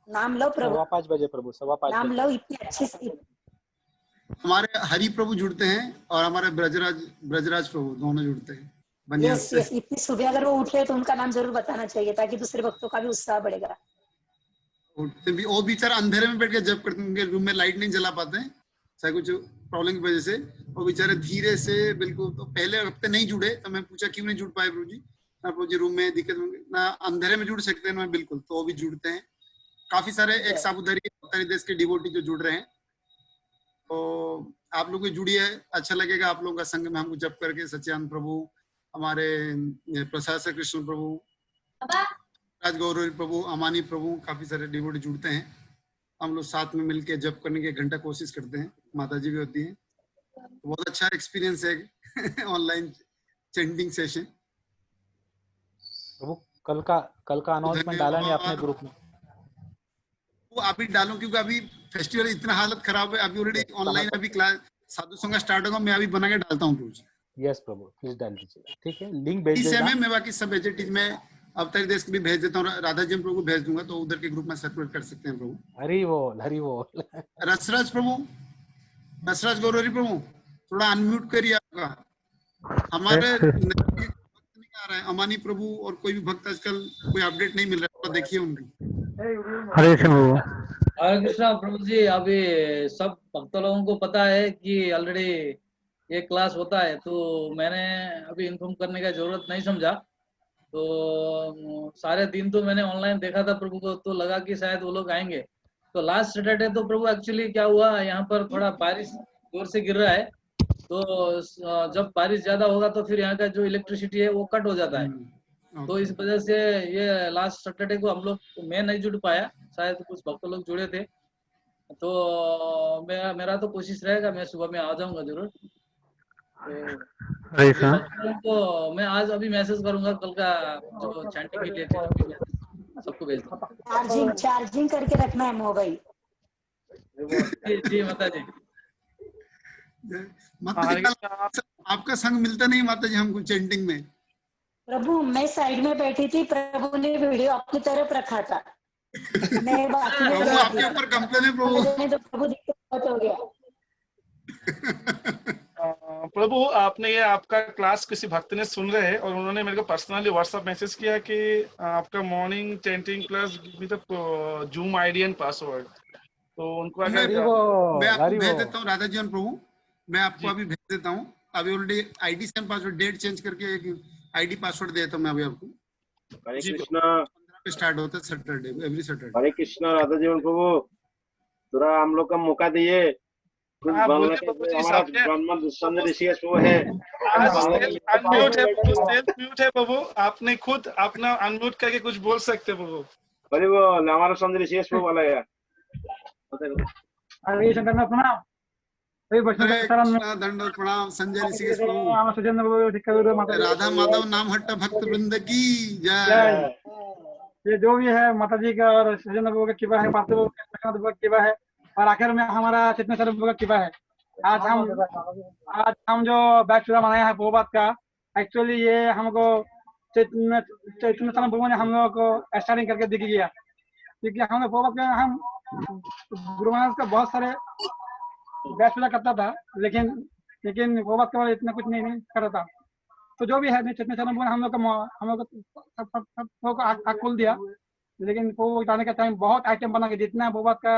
नाम लो प्रभु। 5:15 बजे प्रभु, 5:15 नाम लो इतनी अच्छी सी। हमारे हरि प्रभु जुड़ते हैं और हमारे ब्रजराज प्रभु दोनों जुड़ते हैं। यस, इतनी सुबह अगर वो उठ रहे तो उनका नाम जरूर बताना चाहिए ताकि दूसरे भक्तों का भी उत्साह बढ़ेगा। उठते भी वो बेचारा अंधेरे में बैठ के जब करते हैं, उनके रूम में लाइट नहीं जला पाते हैं चाहे कुछ प्रॉब्लम की वजह से। वो बेचारे धीरे से बिल्कुल, तो पहले हफ्ते नहीं जुड़े तो मैं पूछा क्यों नहीं जुड़ पाए प्रभु जी। ना प्रभु जी रूम में दिक्कत ना अंधेरे में जुड़ सकते हैं ना बिल्कुल, तो वो भी जुड़ते हैं। काफी सारे एक साबुदारी देश के डिवोटी जो जुड़ रहे हैं। तो आप लोग भी जुड़िए, अच्छा लगेगा आप लोगों का संग में हमको जप करके। सच्चिदानंद प्रभु, हमारे प्रसाद से कृष्ण प्रभु, राज गौरव प्रभु, अमानी प्रभु, काफी सारे डिवोटी जुड़ते हैं। हम लोग साथ में मिलके जप करने की 1 घंटा कोशिश करते हैं। माता जी भी होती है। बहुत अच्छा एक्सपीरियंस है ऑनलाइन चैंटिंग सेशन। प्रभु कल का अनाउंसमेंट डाला नहीं आपने ग्रुप में? वो अभी डालूं क्योंकि अभी फेस्टिवल इतना हालत खराब है। अभी ऑलरेडी ऑनलाइन अभी क्लास साधु संघ स्टार्ट होगा, मैं अभी बना के डालता हूँ प्रभु। यस प्रभु, प्लीज डाल दीजिए। ठीक है, लिंक भेज देना। मैं बाकी सब एजेटिव में अवतारी देश भी भेज देता हूँ। राधा जी प्रभु भेज दूंगा तो उधर के ग्रुप में सर्कुलेट कर सकते हैं प्रभु। हरि बोल, हरि बोल। रसराज प्रभु, रसराज गौरवी प्रभु, थोड़ा अनम्यूट करिए आपका। हमारे आ रहा है अमानी प्रभु और कोई भी भक्त आजकल कोई अपडेट नहीं मिल रहा है, तो देखिए उनकी। हरे कृष्ण प्रभु। हरे कृष्णा प्रभु जी। अभी सब भक्त लोगों को पता है कि ऑलरेडी ये क्लास होता है, तो मैंने अभी इन्फॉर्म करने का जरूरत नहीं समझा। तो सारे दिन तो मैंने ऑनलाइन देखा था प्रभु को, तो लगा कि शायद वो लोग आएंगे। तो लास्ट सैटरडे तो प्रभु एक्चुअली क्या हुआ, यहाँ पर थोड़ा बारिश जोर से गिर रहा है। तो जब बारिश ज्यादा होगा तो फिर यहाँ का जो इलेक्ट्रिसिटी है वो कट हो जाता है। तो इस वजह से ये लास्ट सैटरडे को हम लोग, मैं नहीं जुड़ पाया, शायद कुछ भक्त लोग जुड़े थे। तो मेरा तो कोशिश रहेगा, मैं सुबह में आ जाऊंगा जरूर। तो मैं आज अभी मैसेज करूंगा कल का जो चैंटिंग के लिए सबको भेज दूंगा। चार्जिंग करके रखना है मोबाइल। जी माता जी। माता जी आपका संग मिलता नहीं माता जी हमको चैंटिंग में। प्रभु मैं साइड में बैठी थी, प्रभु ने वीडियो अपनी तरफ रखा था। मैं आपके ऊपर कंप्लेन है प्रभु। तो प्रभु दिक्कत हो गया। प्रभु आपने ये आपका क्लास किसी भक्त ने सुन रहे हैं और उन्होंने मेरे को पर्सनली व्हाट्सएप मैसेज किया कि आपका morning chanting class give me the zoom ID and password. तो उनको अगर मैं आपको भेज देता हूँ राधा जी और प्रभु, मैं आपको अभी भेज देता हूँ। अभी ऑलरेडी आईडी से पासवर्ड डेट चेंज करके एक आईडी पासवर्ड देता हूँ मैं अभी आपको। हरे कृष्णा। 15 पे स्टार्ट होता है सैटरडे, एवरी सैटरडे। हरे कृष्णा राधा जी और प्रभु, थोड़ा हम लोग का मौका दिए। कुछ अनम्यूट है प्रभु, आपने खुद अपना अनम्यूट करके कुछ बोल सकते प्रभु। हरि बोल हमारा समझ शेष प्रभु वाला है हरे शंकर प्रणाम हरे हरे कृष्णा दंडवत प्रणाम संजय ऋषिकेश प्रभु राधा माधव नाम हट्ट भक्त वृंद की जय। ये जो भी है माता जी का और सजेंद्र बाबू का कृपा है, पार्थिव बाबू का कृपा है, और आखिर में हमारा चेतनेश्वर बाबू का कृपा है। आज हम जो बैच पूरा मनाया है प्रभुपाद का, एक्चुअली ये हमको चेतनेश्वर बाबू ने हम लोगों को स्टार्टिंग करके दिख गया, क्योंकि हम लोग प्रभुपाद का हम गुरु महाराज का बहुत सारे बैच पूरा करता था, लेकिन प्रभुपाद के बारे इतना कुछ नहीं करता था। तो जो भी है चेतनेश्वर बाबू ने हम लोग को आँख खोल दिया, लेकिन वो जाने का टाइम बहुत आइटम बना के, जितना प्रभुपाद का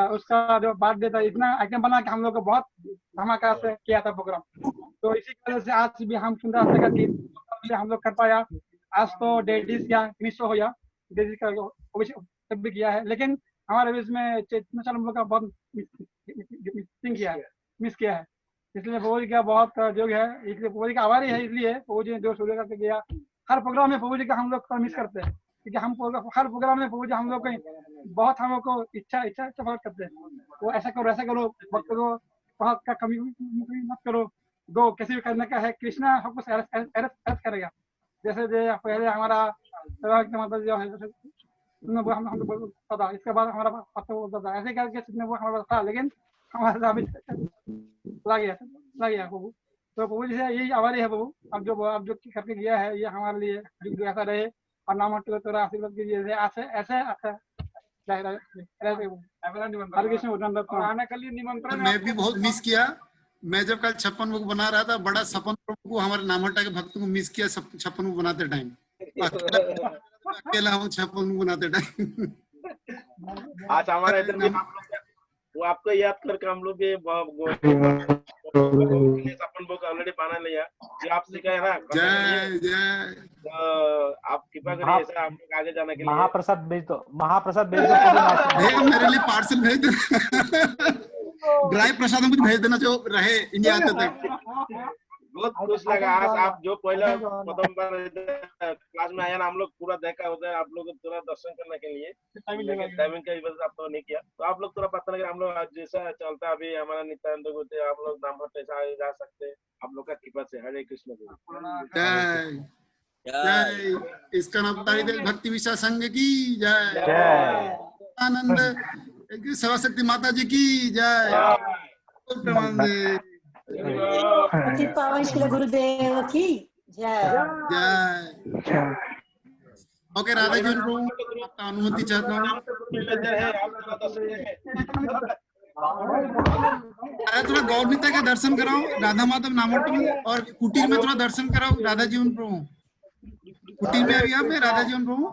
उसका जो बर्थडे था, इतना आइटम बना के हम लोग को बहुत धमाका से किया था प्रोग्राम। तो इसी वजह से आज भी हम सुंदर का दिन हम लोग कर पाया। आज तो डेडीज या मिस हो या डेडीज का सब भी किया है, लेकिन हमारे बीच में चेतनेश्वर बाबू का बहुत मिस किया है, इसलिए प्रभु जी का बहुत जो है, इसलिए प्रभु जी का आभारी है। इसलिए प्रभु जी ने जो सूर्य करके गया, हर प्रोग्राम में प्रभु जी का हम लोग मिस करते हैं, क्योंकि हम हर प्रोग्राम में प्रभु जी हम लोग को बहुत हम लोग को इच्छा फर्क करते हैं, वो ऐसा करो वक्त करो, बहुत का कमी मत करो, दो कैसे भी करने का है, कृष्णा हमको अरेस्ट करेगा। जैसे पहले हमारा माता जी हम बोलता था, इसके बाद हमारा पता बोलता था, ऐसे करके हमारा था, लेकिन हमारा अभी लग गया प्रभु। तो प्रभु जी से यही आभारी है प्रभु, अब जो करके गया है ये हमारे लिए ऐसा रहे, और नाम हट्ट तेरा आशीर्वाद कीजिए ऐसे निमंत्रण। मैं भी बहुत मिस किया, मैं जब कल 56 बुक बना रहा था, बड़ा सपन प्रभु को हमारे नामहट्टा के भक्त को मिस किया 56 बुक बनाते टाइम, अकेला हूँ 56 बुक बनाते टाइम। आज हमारा इधर भी वो आपको याद करके हम लोग अपन बुक ऑलरेडी बना लिया, जो आप सिखाए ना। जय जय। आप कृपा करिए ऐसा हम लोग आगे जाने के लिए महाप्रसाद भेज दो मेरे लिए पार्सल भेज देना, ड्राई प्रसाद मुझे भेज देना जो रहे इंडिया आते तक। बहुत खुश लगा आज आप जो पहला प्रथम बार क्लास में आया ना, हम लोग पूरा देखा होता है आप लोग थोड़ा दर्शन करने के लिए, टाइमिंग की वजह से आप लोग नहीं किया, तो आप लोग थोड़ा पता लगा हम लोग जैसा चलता अभी हमारा नित्यानंद होते आप लोग नाम हट्टे से जा सकते हैं, आप लोग का कृपा से। हरे कृष्ण जय जय। इसका नाम भक्ति विशाल संघ की जय, आनंद सरस्वती माता जी की जय, पावन श्री गुरुदेव की जय जय। ओके राधा जी आपका अनुमति चाहता हूँ, थोड़ा गौरनीता के दर्शन कराओ, राधा माधव नामहट्ट में, और कुटीर में थोड़ा दर्शन कराओ राधा जीवन प्रभु, कुटीर में अभी आप राधा जीवन प्रभु।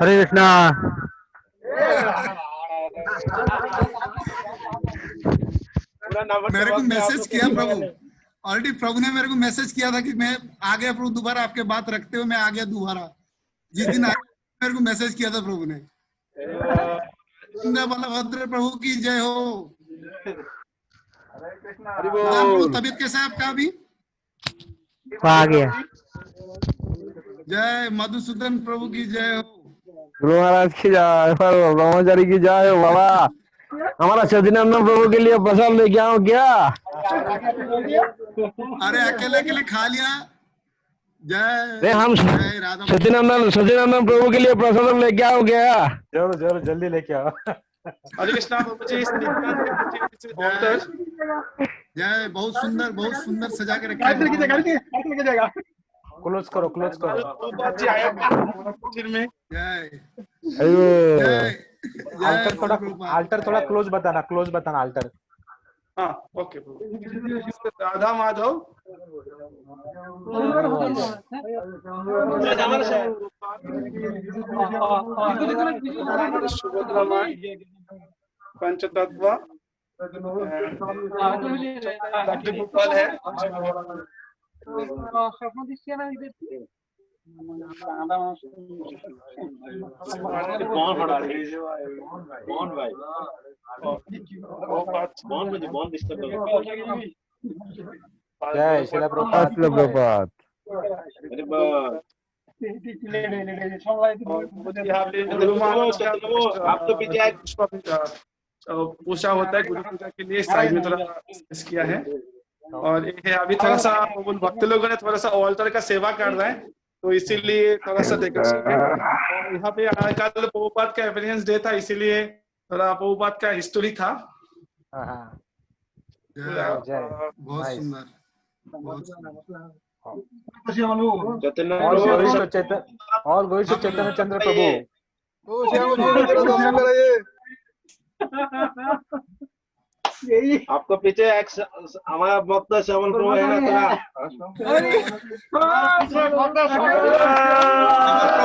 हरे कृष्णा। मेरे को मैसेज किया प्रभु, ऑलरेडी प्रभु ने मेरे को मैसेज किया था कि मैं आ गया प्रभु, दोबारा आपके बात रखते हुए मैं आ गया दोबारा। जिस दिन आया मेरे को मैसेज किया था प्रभु ने। बलभद्र प्रभु की जय हो। प्रभु तबीयत कैसा है आपका अभी? आ गया। जय मधुसूदन प्रभु की जय हो। गुरु महाराज की जय, ब्रह्मचारी की जय हो। बाबा हमारा सचिनंदन प्रभु के लिए प्रसाद लेके आओ क्या? अरे अकेले खा लिया। जय हम सचिनंदन प्रभु के लिए प्रसाद लेके आओ क्या? जरूर जल्दी लेके आओ। हरे कृष्णा प्रभु जी। जय, बहुत सुंदर सजा के रखा। क्लोज करो में। अल्टर थोड़ा क्लोज बताना अल्टर। हाँ ओके। राधा माधव सुभद्रा माई पंचतत्व गोपाल है। जय श्री प्रभुपाद। यहाँ पे गुरु महाराज का आपको पीछे पूजा होता है गुरु पूजा के लिए, साइड में थोड़ा किया है। और ये अभी थोड़ा सा उन भक्त लोगों ने थोड़ा सा ऑल्टर का सेवा कर रहे हैं, तो इसीलिए थोड़ा सा डेकोरेशन है। और यहाँ पे कल प्रभुपाद का एविडेंस डे था, इसीलिए थोड़ा प्रभुपाद का हिस्ट्री था। बहुत सुंदर। और गोविंद चैतन्य चंद्र प्रभु। आपको पीछे हमारा भक्त श्रवण प्रभु है ना,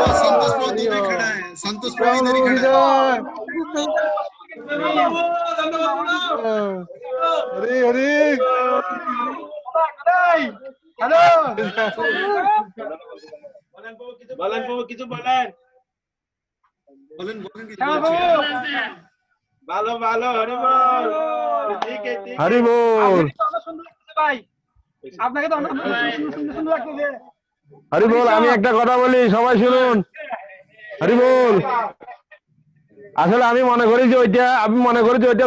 संतोष प्रभु दूर खड़ा है, संतोष प्रभु इधर ही खड़ा हरी हरी हेलो बलन प्रभु किसी बलन बालो बालो हरि बोल। ठीक है हरि बोल भाई আপনাকে তো সুন্দর লাগছে। হরি বল। আমি একটা কথা বলি, সবাই শুনুন। হরি বল। আসলে আমি মনে করি যে ওইটা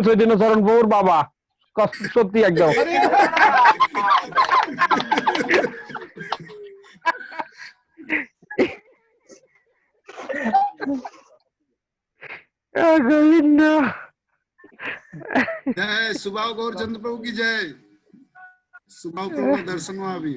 চৈতন্য চরণ প্রভুর বাবা, সত্যি একদম। गोविंद जय सुभाव गौरचंद्र प्रभु की जय। सुभाव प्रभु का दर्शन हुआ अभी।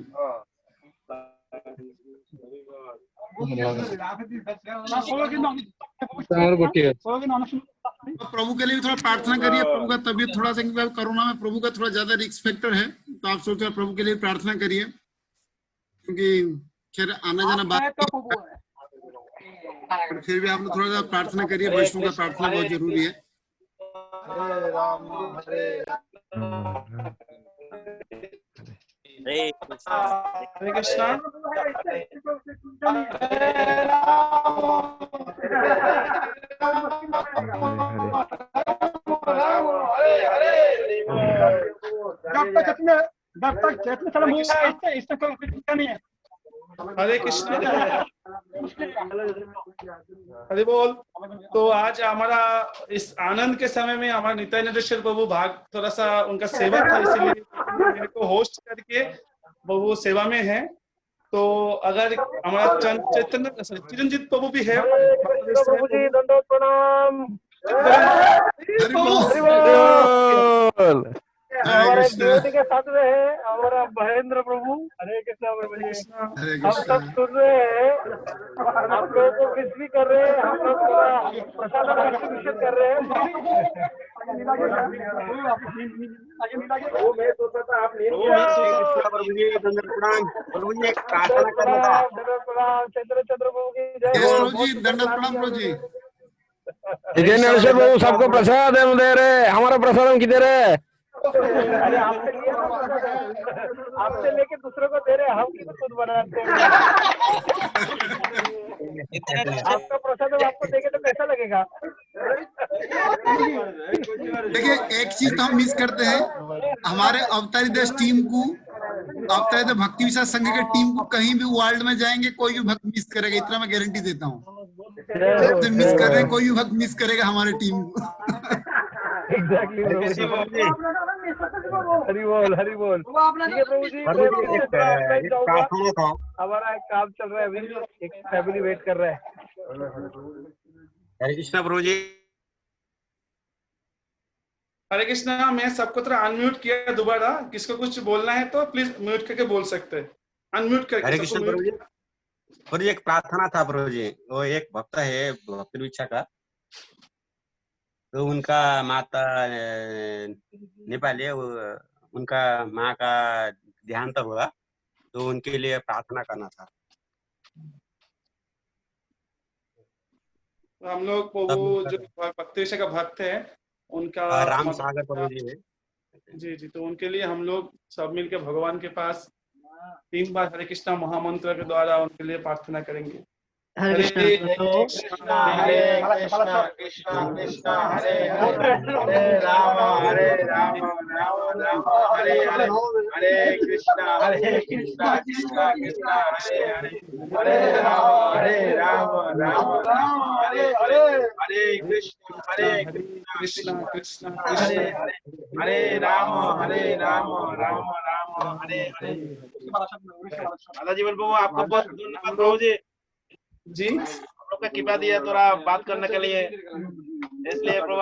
प्रभु के लिए भी थोड़ा प्रार्थना करिए। प्रभु का तबीयत थोड़ा सा कोरोना में प्रभु का थोड़ा ज्यादा रिस्क फैक्टर है, तो आप सोच प्रभु के लिए प्रार्थना करिए, क्योंकि खैर आना जाना बात, फिर भी आप लोग थोड़ा सा प्रार्थना करिए। वैष्णव का प्रार्थना बहुत जरूरी है। हरे राम हरे कृष्णा। हरे कृष्ण हरि बोल। तो आज हमारा इस आनंद के समय में हमारा नित्यानंदेश्वर प्रभु भाग थोड़ा सा उनका सेवा था, इसीलिए मेरे को होस्ट करके वो सेवा में है। तो अगर हमारा चैतन्य चिरंजीत प्रभु भी है, प्रभु जी दंडवत प्रणाम। हमारे ज्योति के साथ में है हमारा महेंद्र प्रभु। हरे कृष्णा प्रभु जी। हम सब सुन रहे हैं, आप लोगों को मिस भी कर रहे हैं, हम लोग थोड़ा प्रसाद डिस्ट्रीब्यूशन कर रहे हैं। वो मैं सोचा था आप नहीं प्रभु जी दंडवत प्रणाम। प्रभु जी एक प्रार्थना करना था। दंडवत प्रणाम चंद्र प्रभु की जय। प्रभु जी दंडवत प्रणाम प्रभु जी। विजय प्रभु सबको प्रसाद हम दे रहे, हमारा प्रसाद हम किधर है? अरे आपसे लेके दूसरों को दे रहे, हम क्यों खुद बनाते हैं? आपका प्रसाद आपको देंगे तो कैसा लगेगा? देखिए एक चीज तो हम मिस करते हैं, हमारे अवतारी देश टीम को, अवतारी देश भक्ति विशाल संघ के टीम को कहीं भी वर्ल्ड में जाएंगे कोई भी भक्त मिस करेगा, इतना मैं गारंटी देता हूँ। मिस कर रहे हैं, कोई भी भक्त मिस करेगा हमारे टीम को। एग्जैक्टली हरि बोल हरि बोल। ठीक है प्रभु जी, हमारा एक काम चल रहा है अभी, एक फैमिली वेट कर रहा है। हरे कृष्णा प्रभु जी। हरे कृष्णा। मैं सबको थोड़ा अनम्यूट किया दोबारा, किसको कुछ बोलना है तो प्लीज म्यूट करके बोल सकते हैं, अनम्यूट करके। हरे कृष्ण प्रभु जी। प्रभु जी एक प्रार्थना था प्रभु जी, वो एक भक्त है भक्त विच्छा का, तो उनका माता नेपाली है, उनका माँ का देहांत हुआ, तो उनके लिए प्रार्थना करना था। हम लोग प्रभु जो भक्त विषय का भक्त है उनका राम सागर प्रभु जी है जी जी, तो उनके लिए हम लोग सब मिलकर भगवान के पास 3 बार हरे कृष्णा महामंत्र के द्वारा उनके लिए प्रार्थना करेंगे। हरे कृष्ण। हरे कृष्णा कृष्णा कृष्णा हरे हरे हरे राम राम राम हरे हरे हरे कृष्णा कृष्णा कृष्णा हरे हरे हरे राम राम हरे हरे हरे कृष्णा कृष्णा हरे हरे हरे राम राम राम हरे हरे। दादा जीवन प्रभु आपको बहुत धन्यवाद प्रभु जी। जी आप लोग का कृपा दिया थोड़ा बात करने के लिए, इसलिए प्रभु